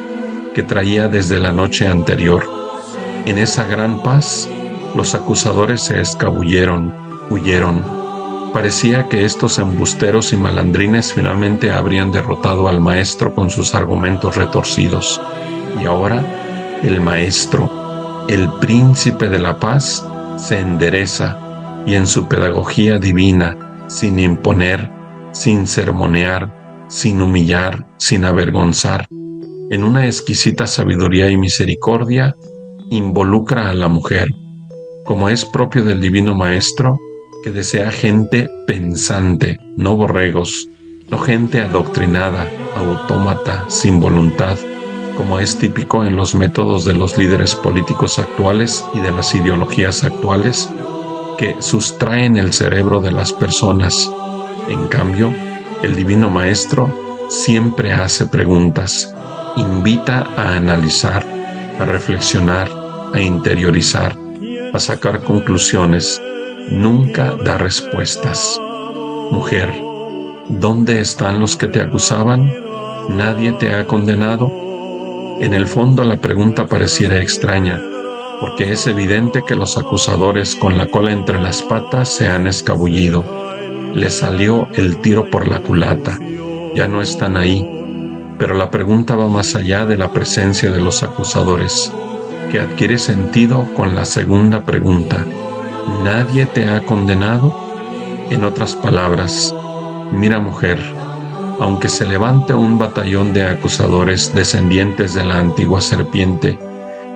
que traía desde la noche anterior. En esa gran paz, los acusadores se escabulleron, huyeron. Parecía que estos embusteros y malandrines finalmente habrían derrotado al Maestro con sus argumentos retorcidos. Y ahora el Maestro, el Príncipe de la Paz, se endereza y en su pedagogía divina, sin imponer, sin sermonear, sin humillar, sin avergonzar, en una exquisita sabiduría y misericordia, involucra a la mujer, como es propio del Divino Maestro, que desea gente pensante, no borregos, no gente adoctrinada, autómata, sin voluntad, como es típico en los métodos de los líderes políticos actuales y de las ideologías actuales, que sustraen el cerebro de las personas. En cambio, el Divino Maestro siempre hace preguntas, invita a analizar, a reflexionar, a interiorizar, a sacar conclusiones. Nunca da respuestas. Mujer, ¿dónde están los que te acusaban? ¿Nadie te ha condenado? En el fondo la pregunta pareciera extraña, porque es evidente que los acusadores con la cola entre las patas se han escabullido. Les salió el tiro por la culata. Ya no están ahí. Pero la pregunta va más allá de la presencia de los acusadores, que adquiere sentido con la segunda pregunta: ¿nadie te ha condenado? En otras palabras, mira, mujer, aunque se levante un batallón de acusadores descendientes de la antigua serpiente,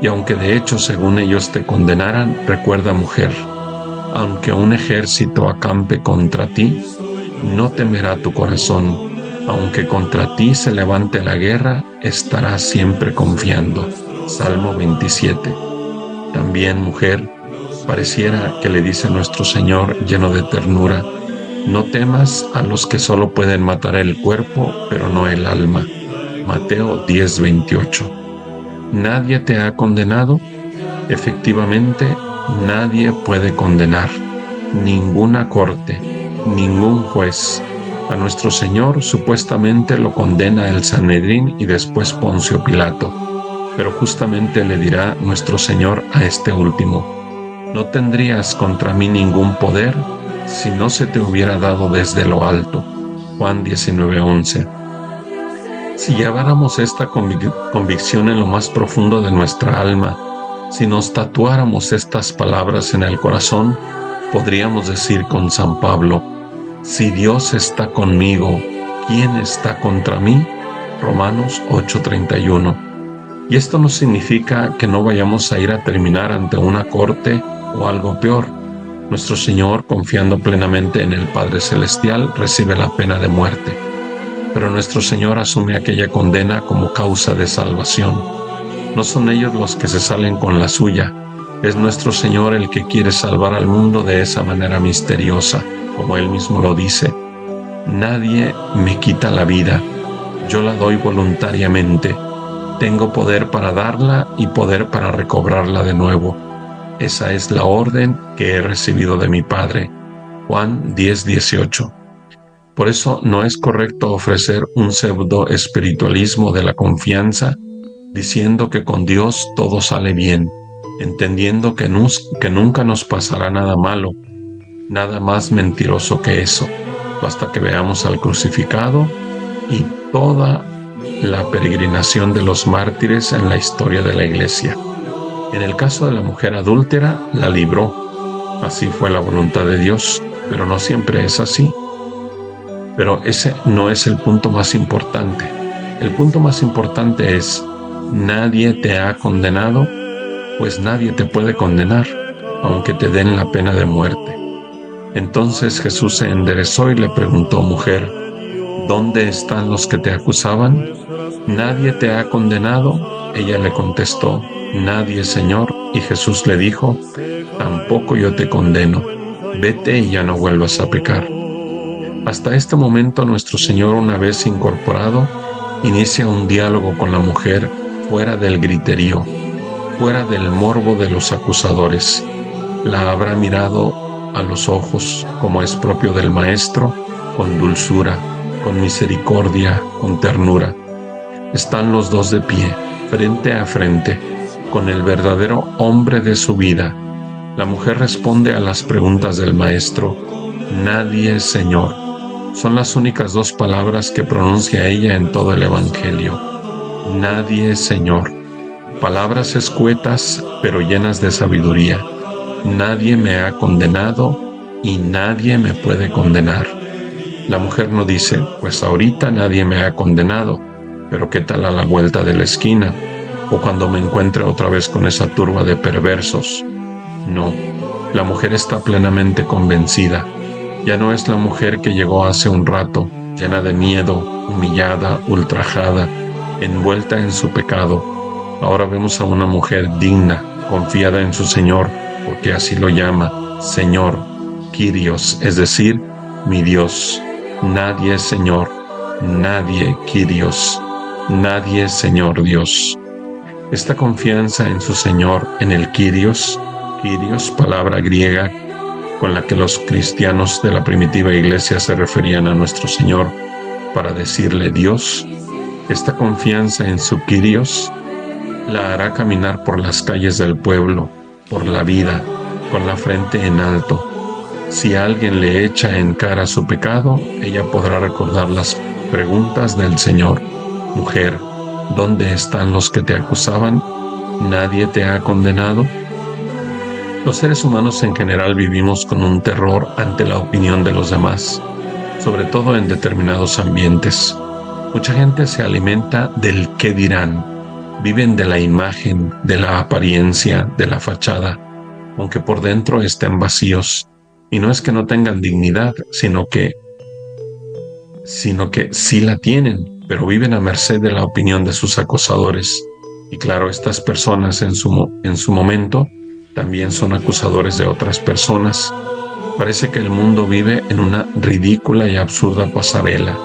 y aunque de hecho según ellos te condenaran, recuerda, mujer, aunque un ejército acampe contra ti, no temerá tu corazón. Aunque contra ti se levante la guerra, estarás siempre confiando. Salmo 27. También, mujer, pareciera que le dice nuestro Señor lleno de ternura: no temas a los que solo pueden matar el cuerpo, pero no el alma. Mateo 10:28. ¿Nadie te ha condenado? Efectivamente, nadie puede condenar. Ninguna corte, ningún juez. A nuestro Señor supuestamente lo condena el Sanedrín y después Poncio Pilato, pero justamente le dirá nuestro Señor a este último: no tendrías contra mí ningún poder si no se te hubiera dado desde lo alto. Juan 19:11. Si lleváramos esta convicción en lo más profundo de nuestra alma, si nos tatuáramos estas palabras en el corazón, podríamos decir con San Pablo: si Dios está conmigo, ¿quién está contra mí? Romanos 8:31. Y esto no significa que no vayamos a ir a terminar ante una corte o algo peor. Nuestro Señor, confiando plenamente en el Padre Celestial, recibe la pena de muerte. Pero nuestro Señor asume aquella condena como causa de salvación. No son ellos los que se salen con la suya. Es nuestro Señor el que quiere salvar al mundo de esa manera misteriosa, como Él mismo lo dice. Nadie me quita la vida, yo la doy voluntariamente. Tengo poder para darla y poder para recobrarla de nuevo. Esa es la orden que he recibido de mi Padre. Juan 10:18. Por eso no es correcto ofrecer un pseudo espiritualismo de la confianza, diciendo que con Dios todo sale bien, entendiendo que nunca nos pasará nada malo. Nada más mentiroso que eso. Basta que veamos al crucificado y toda la peregrinación de los mártires en la historia de la Iglesia. En el caso de la mujer adúltera, la libró. Así fue la voluntad de Dios, pero no siempre es así. Pero ese no es el punto más importante. El punto más importante es: nadie te ha condenado, pues nadie te puede condenar, aunque te den la pena de muerte. Entonces Jesús se enderezó y le preguntó: mujer, ¿dónde están los que te acusaban? ¿Nadie te ha condenado? Ella le contestó: nadie, Señor. Y Jesús le dijo: tampoco yo te condeno. Vete y ya no vuelvas a pecar. Hasta este momento nuestro Señor, una vez incorporado, inicia un diálogo con la mujer fuera del griterío, fuera del morbo de los acusadores. La habrá mirado a los ojos, como es propio del Maestro, con dulzura, con misericordia, con ternura. Están los dos de pie, frente a frente, con el verdadero hombre de su vida. La mujer responde a las preguntas del Maestro: nadie, Señor. Son las únicas dos palabras que pronuncia ella en todo el Evangelio. Nadie, Señor. Palabras escuetas, pero llenas de sabiduría. Nadie me ha condenado y nadie me puede condenar. La mujer no dice: pues ahorita nadie me ha condenado, pero ¿qué tal a la vuelta de la esquina? O cuando me encuentre otra vez con esa turba de perversos. No, la mujer está plenamente convencida. Ya no es la mujer que llegó hace un rato, llena de miedo, humillada, ultrajada, envuelta en su pecado. Ahora vemos a una mujer digna, confiada en su Señor, porque así lo llama: Señor, Kyrios, es decir, mi Dios. Nadie, Señor, nadie, Kyrios, nadie, Señor Dios. Esta confianza en su Señor, en el Kyrios, palabra griega con la que los cristianos de la primitiva iglesia se referían a nuestro Señor para decirle Dios, esta confianza en su Kyrios la hará caminar por las calles del pueblo, por la vida, con la frente en alto. Si alguien le echa en cara su pecado, ella podrá recordar las preguntas del Señor: mujer, ¿dónde están los que te acusaban? ¿Nadie te ha condenado? Los seres humanos en general vivimos con un terror ante la opinión de los demás, sobre todo en determinados ambientes. Mucha gente se alimenta del qué dirán, viven de la imagen, de la apariencia, de la fachada, aunque por dentro estén vacíos. Y no es que no tengan dignidad, sino que sí la tienen, pero viven a merced de la opinión de sus acosadores. Y claro, estas personas en su momento también son acusadores de otras personas. Parece que el mundo vive en una ridícula y absurda pasarela,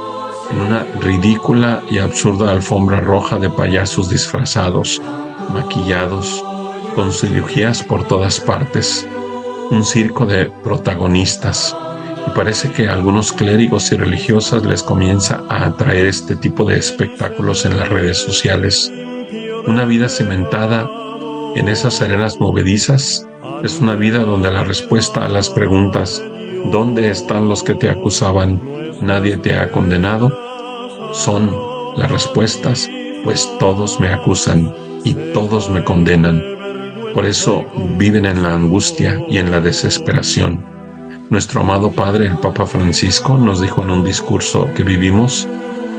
en una ridícula y absurda alfombra roja de payasos disfrazados, maquillados, con cirugías por todas partes, un circo de protagonistas. Y parece que a algunos clérigos y religiosas les comienza a atraer este tipo de espectáculos en las redes sociales. Una vida cimentada en esas arenas movedizas es una vida donde la respuesta a las preguntas ¿Dónde están los que te acusaban? ¿Nadie te ha condenado? Son las respuestas, pues todos me acusan y todos me condenan. Por eso viven en la angustia y en la desesperación. Nuestro amado Padre, el Papa Francisco, nos dijo en un discurso que vivimos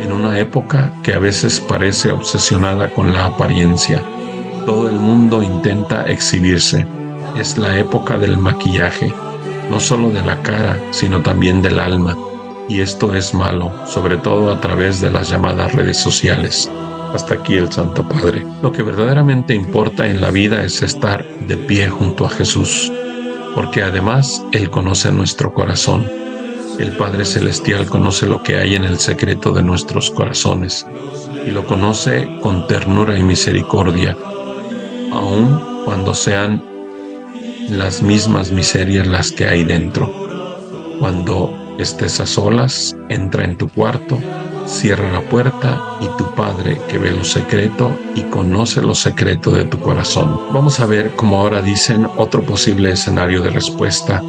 en una época que a veces parece obsesionada con la apariencia. Todo el mundo intenta exhibirse. Es la época del maquillaje, no solo de la cara, sino también del alma. Y esto es malo, sobre todo a través de las llamadas redes sociales. Hasta aquí el Santo Padre. Lo que verdaderamente importa en la vida es estar de pie junto a Jesús, porque además Él conoce nuestro corazón. El Padre Celestial conoce lo que hay en el secreto de nuestros corazones y lo conoce con ternura y misericordia, aun cuando sean las mismas miserias las que hay dentro. Cuando estés a solas, entra en tu cuarto, cierra la puerta y tu Padre, que ve lo secreto y conoce lo secreto de tu corazón. Vamos a ver, como ahora dicen, otro posible escenario de respuesta.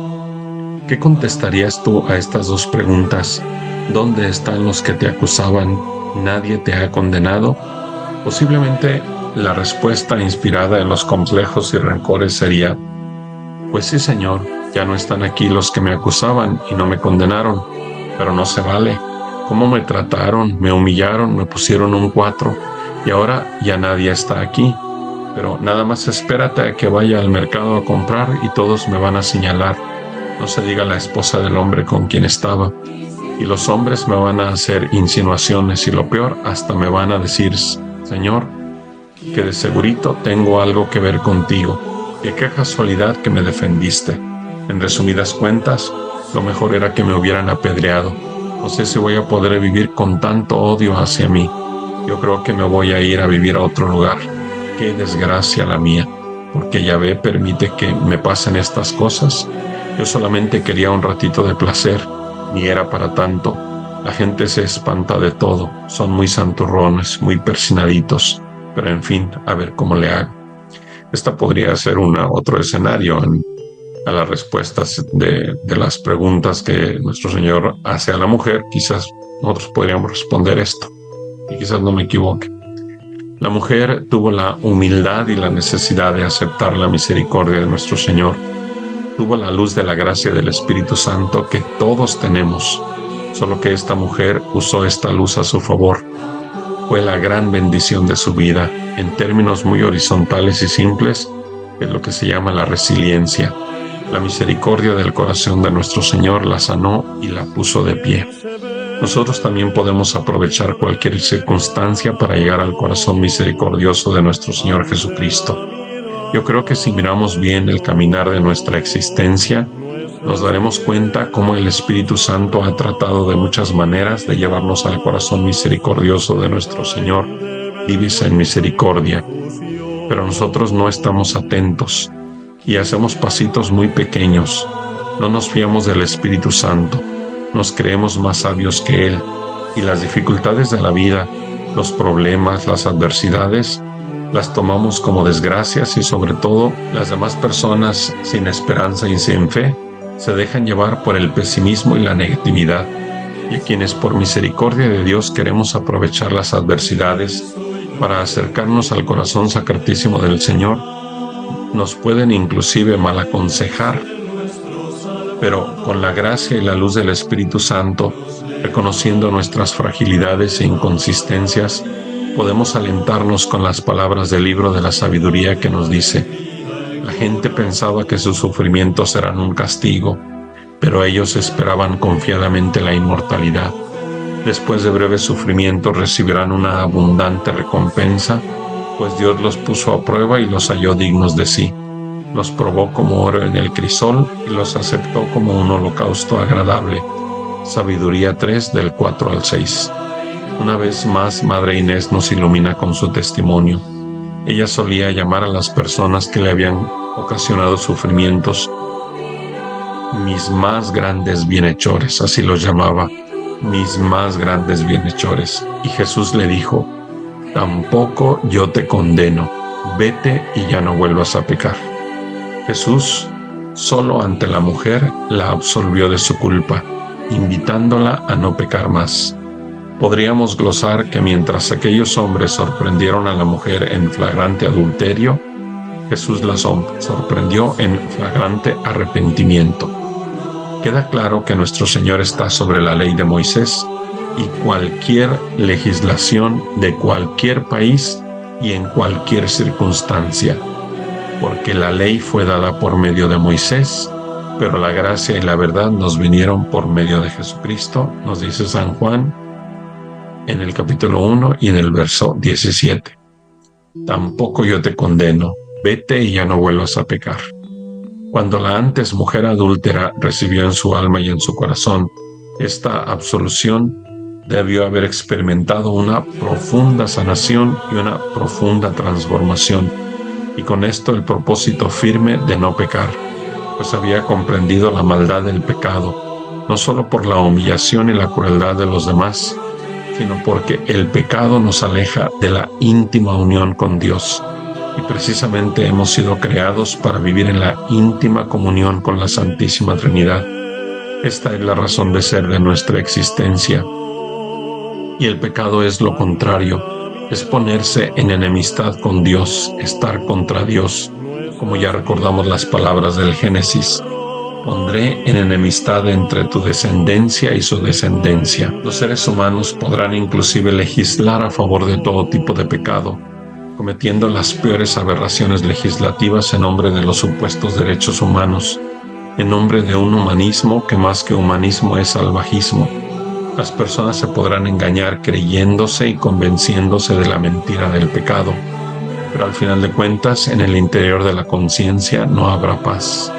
¿Qué contestarías tú a estas dos preguntas? ¿Dónde están los que te acusaban? ¿Nadie te ha condenado? Posiblemente la respuesta inspirada en los complejos y rencores sería: pues sí, Señor, ya no están aquí los que me acusaban y no me condenaron, pero no se vale. ¿Cómo me trataron? Me humillaron, me pusieron un 4 y ahora ya nadie está aquí. Pero nada más espérate a que vaya al mercado a comprar y todos me van a señalar. No se diga la esposa del hombre con quien estaba. Y los hombres me van a hacer insinuaciones y lo peor, hasta me van a decir: Señor, que de segurito tengo algo que ver contigo. Que qué casualidad que me defendiste. En resumidas cuentas, lo mejor era que me hubieran apedreado. No sé si voy a poder vivir con tanto odio hacia mí. Yo creo que me voy a ir a vivir a otro lugar. Qué desgracia la mía, porque Yahvé permite que me pasen estas cosas. Yo solamente quería un ratito de placer, ni era para tanto. La gente se espanta de todo, son muy santurrones, muy persinaditos, pero en fin, a ver cómo le hago. Esta podría ser otro escenario a las respuestas de las preguntas que nuestro Señor hace a la mujer. Quizás nosotros podríamos responder esto, y quizás no me equivoque. La mujer tuvo la humildad y la necesidad de aceptar la misericordia de nuestro Señor. Tuvo la luz de la gracia del Espíritu Santo que todos tenemos, solo que esta mujer usó esta luz a su favor. Fue la gran bendición de su vida. En términos muy horizontales y simples, es lo que se llama la resiliencia. La misericordia del corazón de nuestro Señor la sanó y la puso de pie. Nosotros también podemos aprovechar cualquier circunstancia para llegar al corazón misericordioso de nuestro Señor Jesucristo. Yo creo que si miramos bien el caminar de nuestra existencia, nos daremos cuenta cómo el Espíritu Santo ha tratado de muchas maneras de llevarnos al corazón misericordioso de nuestro Señor, divis en misericordia. Pero nosotros no estamos atentos y hacemos pasitos muy pequeños. No nos fiamos del Espíritu Santo, nos creemos más sabios que Él, y las dificultades de la vida, los problemas, las adversidades, las tomamos como desgracias, y sobre todo las demás personas sin esperanza y sin fe se dejan llevar por el pesimismo y la negatividad. Y a quienes por misericordia de Dios queremos aprovechar las adversidades para acercarnos al corazón sacratísimo del Señor, nos pueden inclusive mal aconsejar, pero con la gracia y la luz del Espíritu Santo, reconociendo nuestras fragilidades e inconsistencias, podemos alentarnos con las palabras del libro de la sabiduría que nos dice: la gente pensaba que sus sufrimientos eran un castigo, pero ellos esperaban confiadamente la inmortalidad. Después de breves sufrimientos recibirán una abundante recompensa, pues Dios los puso a prueba y los halló dignos de sí. Los probó como oro en el crisol y los aceptó como un holocausto agradable. Sabiduría 3, del 4 al 6. Una vez más, Madre Inés nos ilumina con su testimonio. Ella solía llamar a las personas que le habían ocasionado sufrimientos mis más grandes bienhechores, así los llamaba, mis más grandes bienhechores. Y Jesús le dijo: tampoco yo te condeno, vete y ya no vuelvas a pecar. Jesús solo ante la mujer la absolvió de su culpa, invitándola a no pecar más. Podríamos glosar que mientras aquellos hombres sorprendieron a la mujer en flagrante adulterio, Jesús la sorprendió en flagrante arrepentimiento. Queda claro que nuestro Señor está sobre la ley de Moisés y cualquier legislación de cualquier país y en cualquier circunstancia, porque la ley fue dada por medio de Moisés, pero la gracia y la verdad nos vinieron por medio de Jesucristo, nos dice San Juan en el capítulo 1 y en el verso 17. Tampoco yo te condeno, vete y ya no vuelvas a pecar. Cuando la antes mujer adúltera recibió en su alma y en su corazón esta absolución, debió haber experimentado una profunda sanación y una profunda transformación, y con esto el propósito firme de no pecar, pues había comprendido la maldad del pecado, no solo por la humillación y la crueldad de los demás, sino porque el pecado nos aleja de la íntima unión con Dios. Y precisamente hemos sido creados para vivir en la íntima comunión con la Santísima Trinidad. Esta es la razón de ser de nuestra existencia. Y el pecado es lo contrario, es ponerse en enemistad con Dios, estar contra Dios, como ya recordamos las palabras del Génesis. Pondré en enemistad entre tu descendencia y su descendencia. Los seres humanos podrán inclusive legislar a favor de todo tipo de pecado, cometiendo las peores aberraciones legislativas en nombre de los supuestos derechos humanos, en nombre de un humanismo que más que humanismo es salvajismo. Las personas se podrán engañar creyéndose y convenciéndose de la mentira del pecado, pero al final de cuentas, en el interior de la conciencia no habrá paz,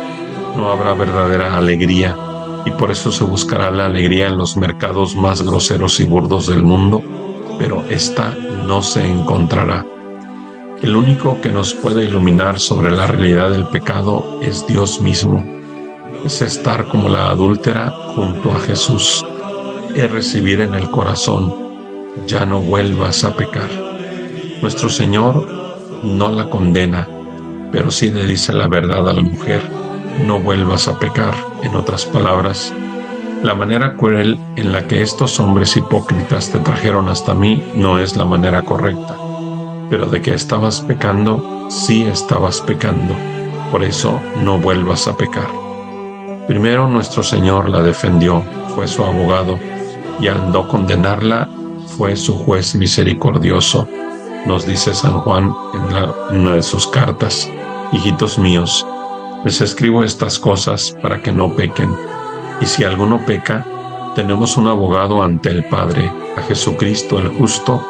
no habrá verdadera alegría, y por eso se buscará la alegría en los mercados más groseros y burdos del mundo, pero esta no se encontrará. El único que nos puede iluminar sobre la realidad del pecado es Dios mismo. Es estar como la adúltera junto a Jesús. Es recibir en el corazón, ya no vuelvas a pecar. Nuestro Señor no la condena, pero sí le dice la verdad a la mujer, no vuelvas a pecar. En otras palabras, la manera cruel en la que estos hombres hipócritas te trajeron hasta mí no es la manera correcta. Pero de que estabas pecando, sí estabas pecando. Por eso no vuelvas a pecar. Primero nuestro Señor la defendió, fue su abogado, y al no condenarla, fue su juez misericordioso. Nos dice San Juan en una de sus cartas: hijitos míos, les escribo estas cosas para que no pequen. Y si alguno peca, tenemos un abogado ante el Padre, a Jesucristo el justo,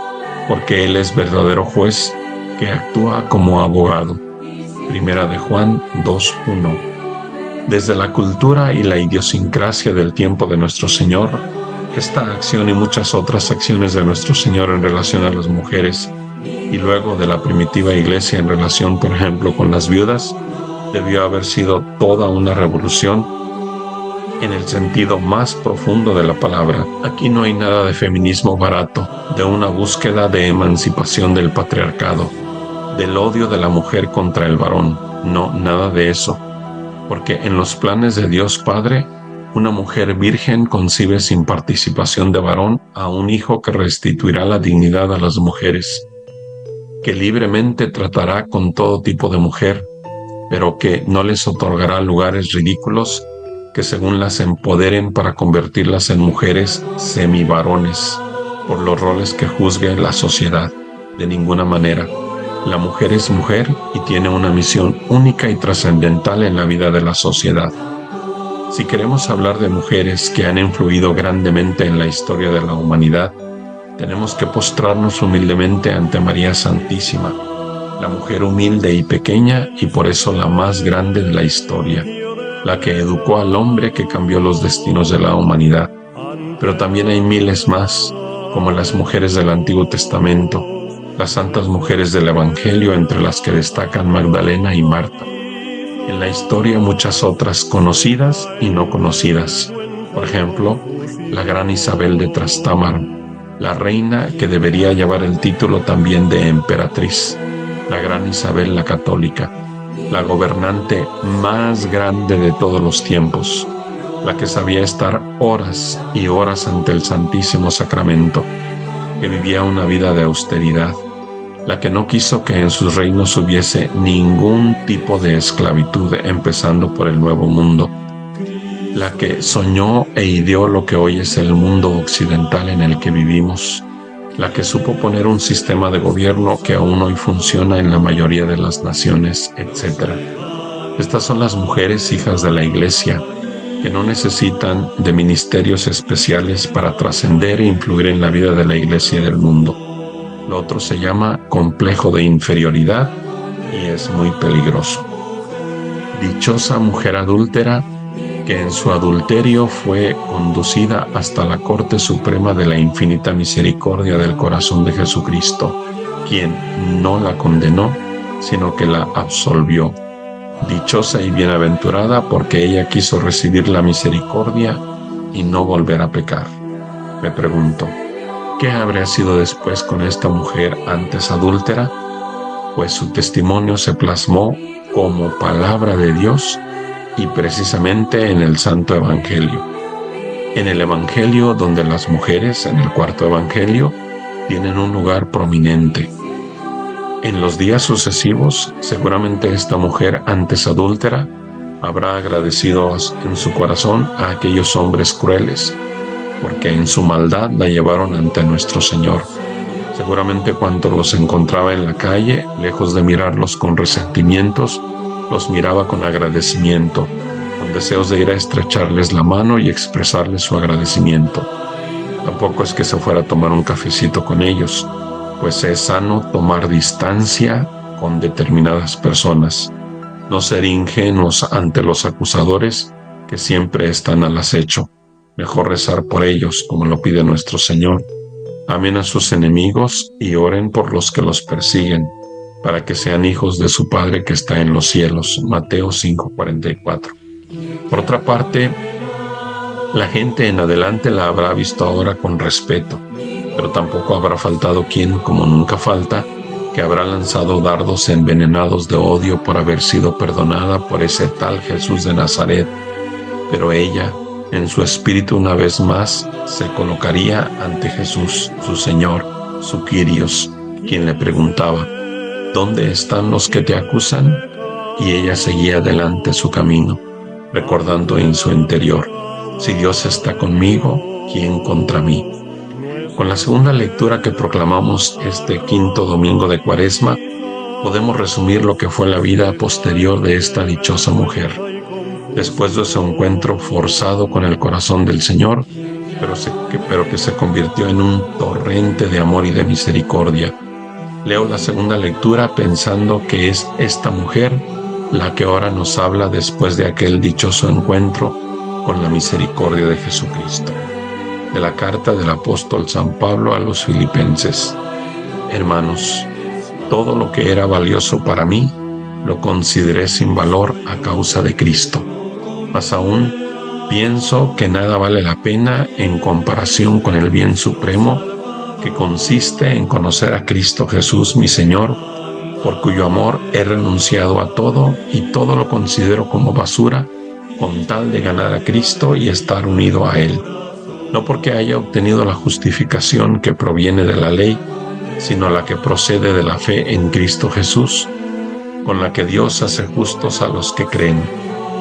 porque Él es verdadero juez que actúa como abogado. Primera de Juan 2:1. Desde la cultura y la idiosincrasia del tiempo de nuestro Señor, esta acción y muchas otras acciones de nuestro Señor en relación a las mujeres, y luego de la primitiva Iglesia en relación, por ejemplo, con las viudas, debió haber sido toda una revolución en el sentido más profundo de la palabra. Aquí no hay nada de feminismo barato, de una búsqueda de emancipación del patriarcado, del odio de la mujer contra el varón. No, nada de eso. Porque en los planes de Dios Padre, una mujer virgen concibe sin participación de varón a un hijo que restituirá la dignidad a las mujeres, que libremente tratará con todo tipo de mujer, pero que no les otorgará lugares ridículos que según las empoderen para convertirlas en mujeres semivarones por los roles que juzgue la sociedad. De ninguna manera. La mujer es mujer y tiene una misión única y trascendental en la vida de la sociedad. Si queremos hablar de mujeres que han influido grandemente en la historia de la humanidad, tenemos que postrarnos humildemente ante María Santísima, la mujer humilde y pequeña y por eso la más grande de la historia, la que educó al hombre que cambió los destinos de la humanidad. Pero también hay miles más, como las mujeres del Antiguo Testamento, las santas mujeres del Evangelio, entre las que destacan Magdalena y Marta. En la historia muchas otras conocidas y no conocidas. Por ejemplo, la gran Isabel de Trastámara, la reina que debería llevar el título también de emperatriz, la gran Isabel la Católica. la gobernante más grande de todos los tiempos, la que sabía estar horas y horas ante el Santísimo Sacramento, que vivía una vida de austeridad, la que no quiso que en sus reinos hubiese ningún tipo de esclavitud, empezando por el Nuevo Mundo, la que soñó e ideó lo que hoy es el mundo occidental en el que vivimos, la que supo poner un sistema de gobierno que aún hoy funciona en la mayoría de las naciones, etc. Estas son las mujeres hijas de la Iglesia, que no necesitan de ministerios especiales para trascender e influir en la vida de la Iglesia y del mundo. Lo otro se llama complejo de inferioridad y es muy peligroso. Dichosa mujer adúltera que en su adulterio fue conducida hasta la Corte Suprema de la Infinita Misericordia del Corazón de Jesucristo, quien no la condenó, sino que la absolvió. Dichosa y bienaventurada porque ella quiso recibir la misericordia y no volver a pecar. Me pregunto, ¿qué habría sido después con esta mujer antes adúltera? Pues su testimonio se plasmó como palabra de Dios y precisamente en el Santo Evangelio. En el Evangelio donde las mujeres, en el cuarto Evangelio, tienen un lugar prominente. En los días sucesivos, seguramente esta mujer antes adúltera habrá agradecido en su corazón a aquellos hombres crueles, porque en su maldad la llevaron ante nuestro Señor. Seguramente cuando los encontraba en la calle, lejos de mirarlos con resentimientos, los miraba con agradecimiento, con deseos de ir a estrecharles la mano y expresarles su agradecimiento. Tampoco es que se fuera a tomar un cafecito con ellos, pues es sano tomar distancia con determinadas personas, no ser ingenuos ante los acusadores que siempre están al acecho. Mejor rezar por ellos, como lo pide nuestro Señor. Amen a sus enemigos y oren por los que los persiguen, para que sean hijos de su Padre que está en los cielos. Mateo 5:44. Por otra parte, la gente en adelante la habrá visto ahora con respeto, pero tampoco habrá faltado quien, como nunca falta, que habrá lanzado dardos envenenados de odio por haber sido perdonada por ese tal Jesús de Nazaret. Pero ella, en su espíritu una vez más, se colocaría ante Jesús, su Señor, su Kyrios, quien le preguntaba: ¿dónde están los que te acusan? Y ella seguía adelante su camino, recordando en su interior: si Dios está conmigo, ¿quién contra mí? Con la segunda lectura que proclamamos este quinto domingo de Cuaresma, podemos resumir lo que fue la vida posterior de esta dichosa mujer. Después de su encuentro forzado con el corazón del Señor, pero que se convirtió en un torrente de amor y de misericordia. Leo la segunda lectura pensando que es esta mujer la que ahora nos habla después de aquel dichoso encuentro con la misericordia de Jesucristo. De la carta del apóstol San Pablo a los Filipenses. Hermanos, todo lo que era valioso para mí, lo consideré sin valor a causa de Cristo. Más aún, pienso que nada vale la pena en comparación con el bien supremo que consiste en conocer a Cristo Jesús, mi Señor, por cuyo amor he renunciado a todo y todo lo considero como basura, con tal de ganar a Cristo y estar unido a Él. No porque haya obtenido la justificación que proviene de la ley, sino la que procede de la fe en Cristo Jesús, con la que Dios hace justos a los que creen.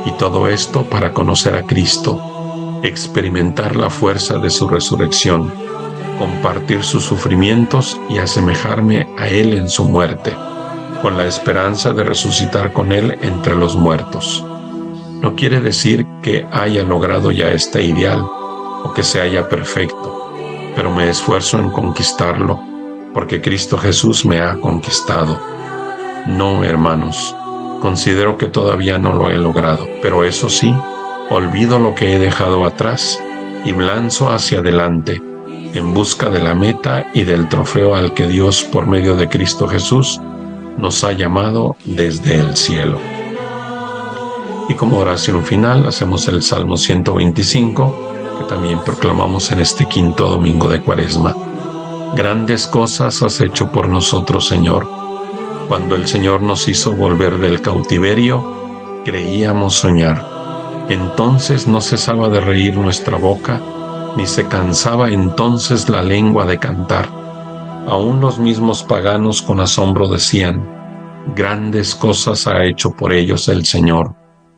Y todo esto para conocer a Cristo, experimentar la fuerza de su resurrección, compartir sus sufrimientos y asemejarme a Él en su muerte, con la esperanza de resucitar con Él entre los muertos. No quiere decir que haya logrado ya este ideal o que se haya perfecto, pero me esfuerzo en conquistarlo, porque Cristo Jesús me ha conquistado. No, hermanos, considero que todavía no lo he logrado, pero eso sí, olvido lo que he dejado atrás y lanzo hacia adelante, en busca de la meta y del trofeo al que Dios, por medio de Cristo Jesús, nos ha llamado desde el cielo. Y como oración final, hacemos el Salmo 125, que también proclamamos en este quinto domingo de Cuaresma. Grandes cosas has hecho por nosotros, Señor. Cuando el Señor nos hizo volver del cautiverio, creíamos soñar. Entonces no cesaba de reír nuestra boca, ni se cansaba entonces la lengua de cantar. Aún los mismos paganos con asombro decían: grandes cosas ha hecho por ellos el Señor.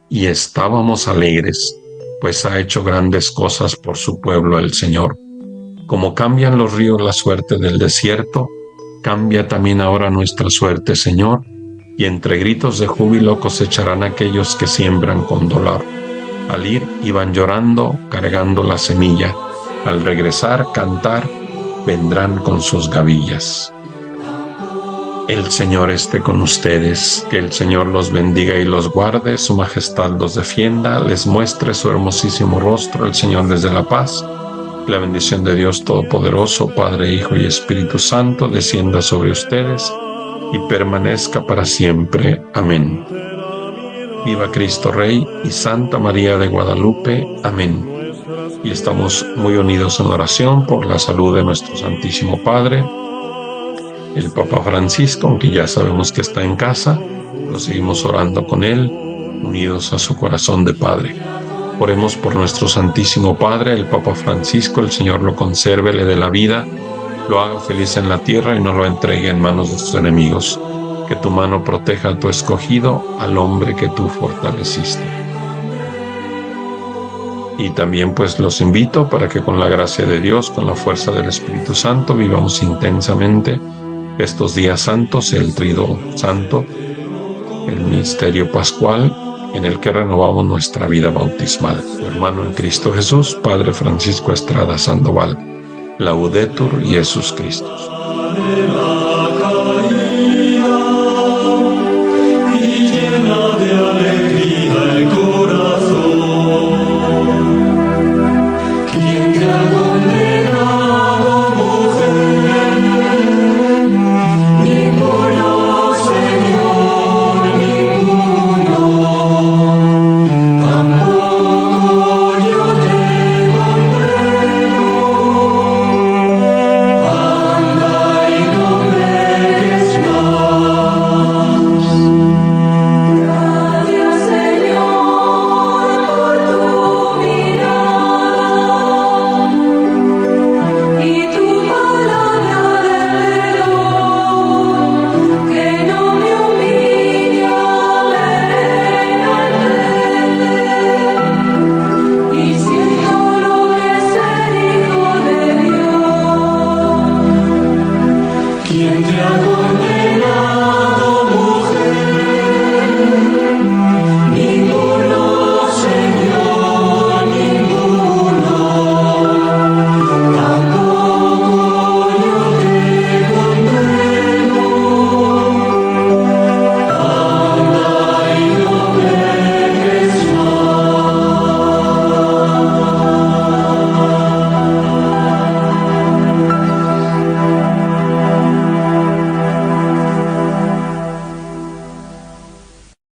Y estábamos alegres, pues ha hecho grandes cosas por su pueblo el Señor. Como cambian los ríos la suerte del desierto, cambia también ahora nuestra suerte, Señor, y entre gritos de júbilo cosecharán aquellos que siembran con dolor. Al ir iban llorando, cargando la semilla. Al regresar, cantar, vendrán con sus gavillas. El Señor esté con ustedes, que el Señor los bendiga y los guarde, su majestad los defienda, les muestre su hermosísimo rostro, el Señor les dé la paz. La bendición de Dios Todopoderoso, Padre, Hijo y Espíritu Santo, descienda sobre ustedes y permanezca para siempre. Amén. Viva Cristo Rey y Santa María de Guadalupe. Amén. Y estamos muy unidos en oración por la salud de nuestro Santísimo Padre, el Papa Francisco, aunque ya sabemos que está en casa, lo seguimos orando con él, unidos a su corazón de Padre. Oremos por nuestro Santísimo Padre, el Papa Francisco. El Señor lo conserve, le dé la vida, lo haga feliz en la tierra y no lo entregue en manos de sus enemigos. Que tu mano proteja a tu escogido, al hombre que tú fortaleciste. Y también pues los invito para que con la gracia de Dios, con la fuerza del Espíritu Santo, vivamos intensamente estos días santos, el Tríodo Santo, el misterio pascual, en el que renovamos nuestra vida bautismal. Tu hermano en Cristo Jesús, Padre Francisco Estrada Sandoval. Laudetur Jesus Christus.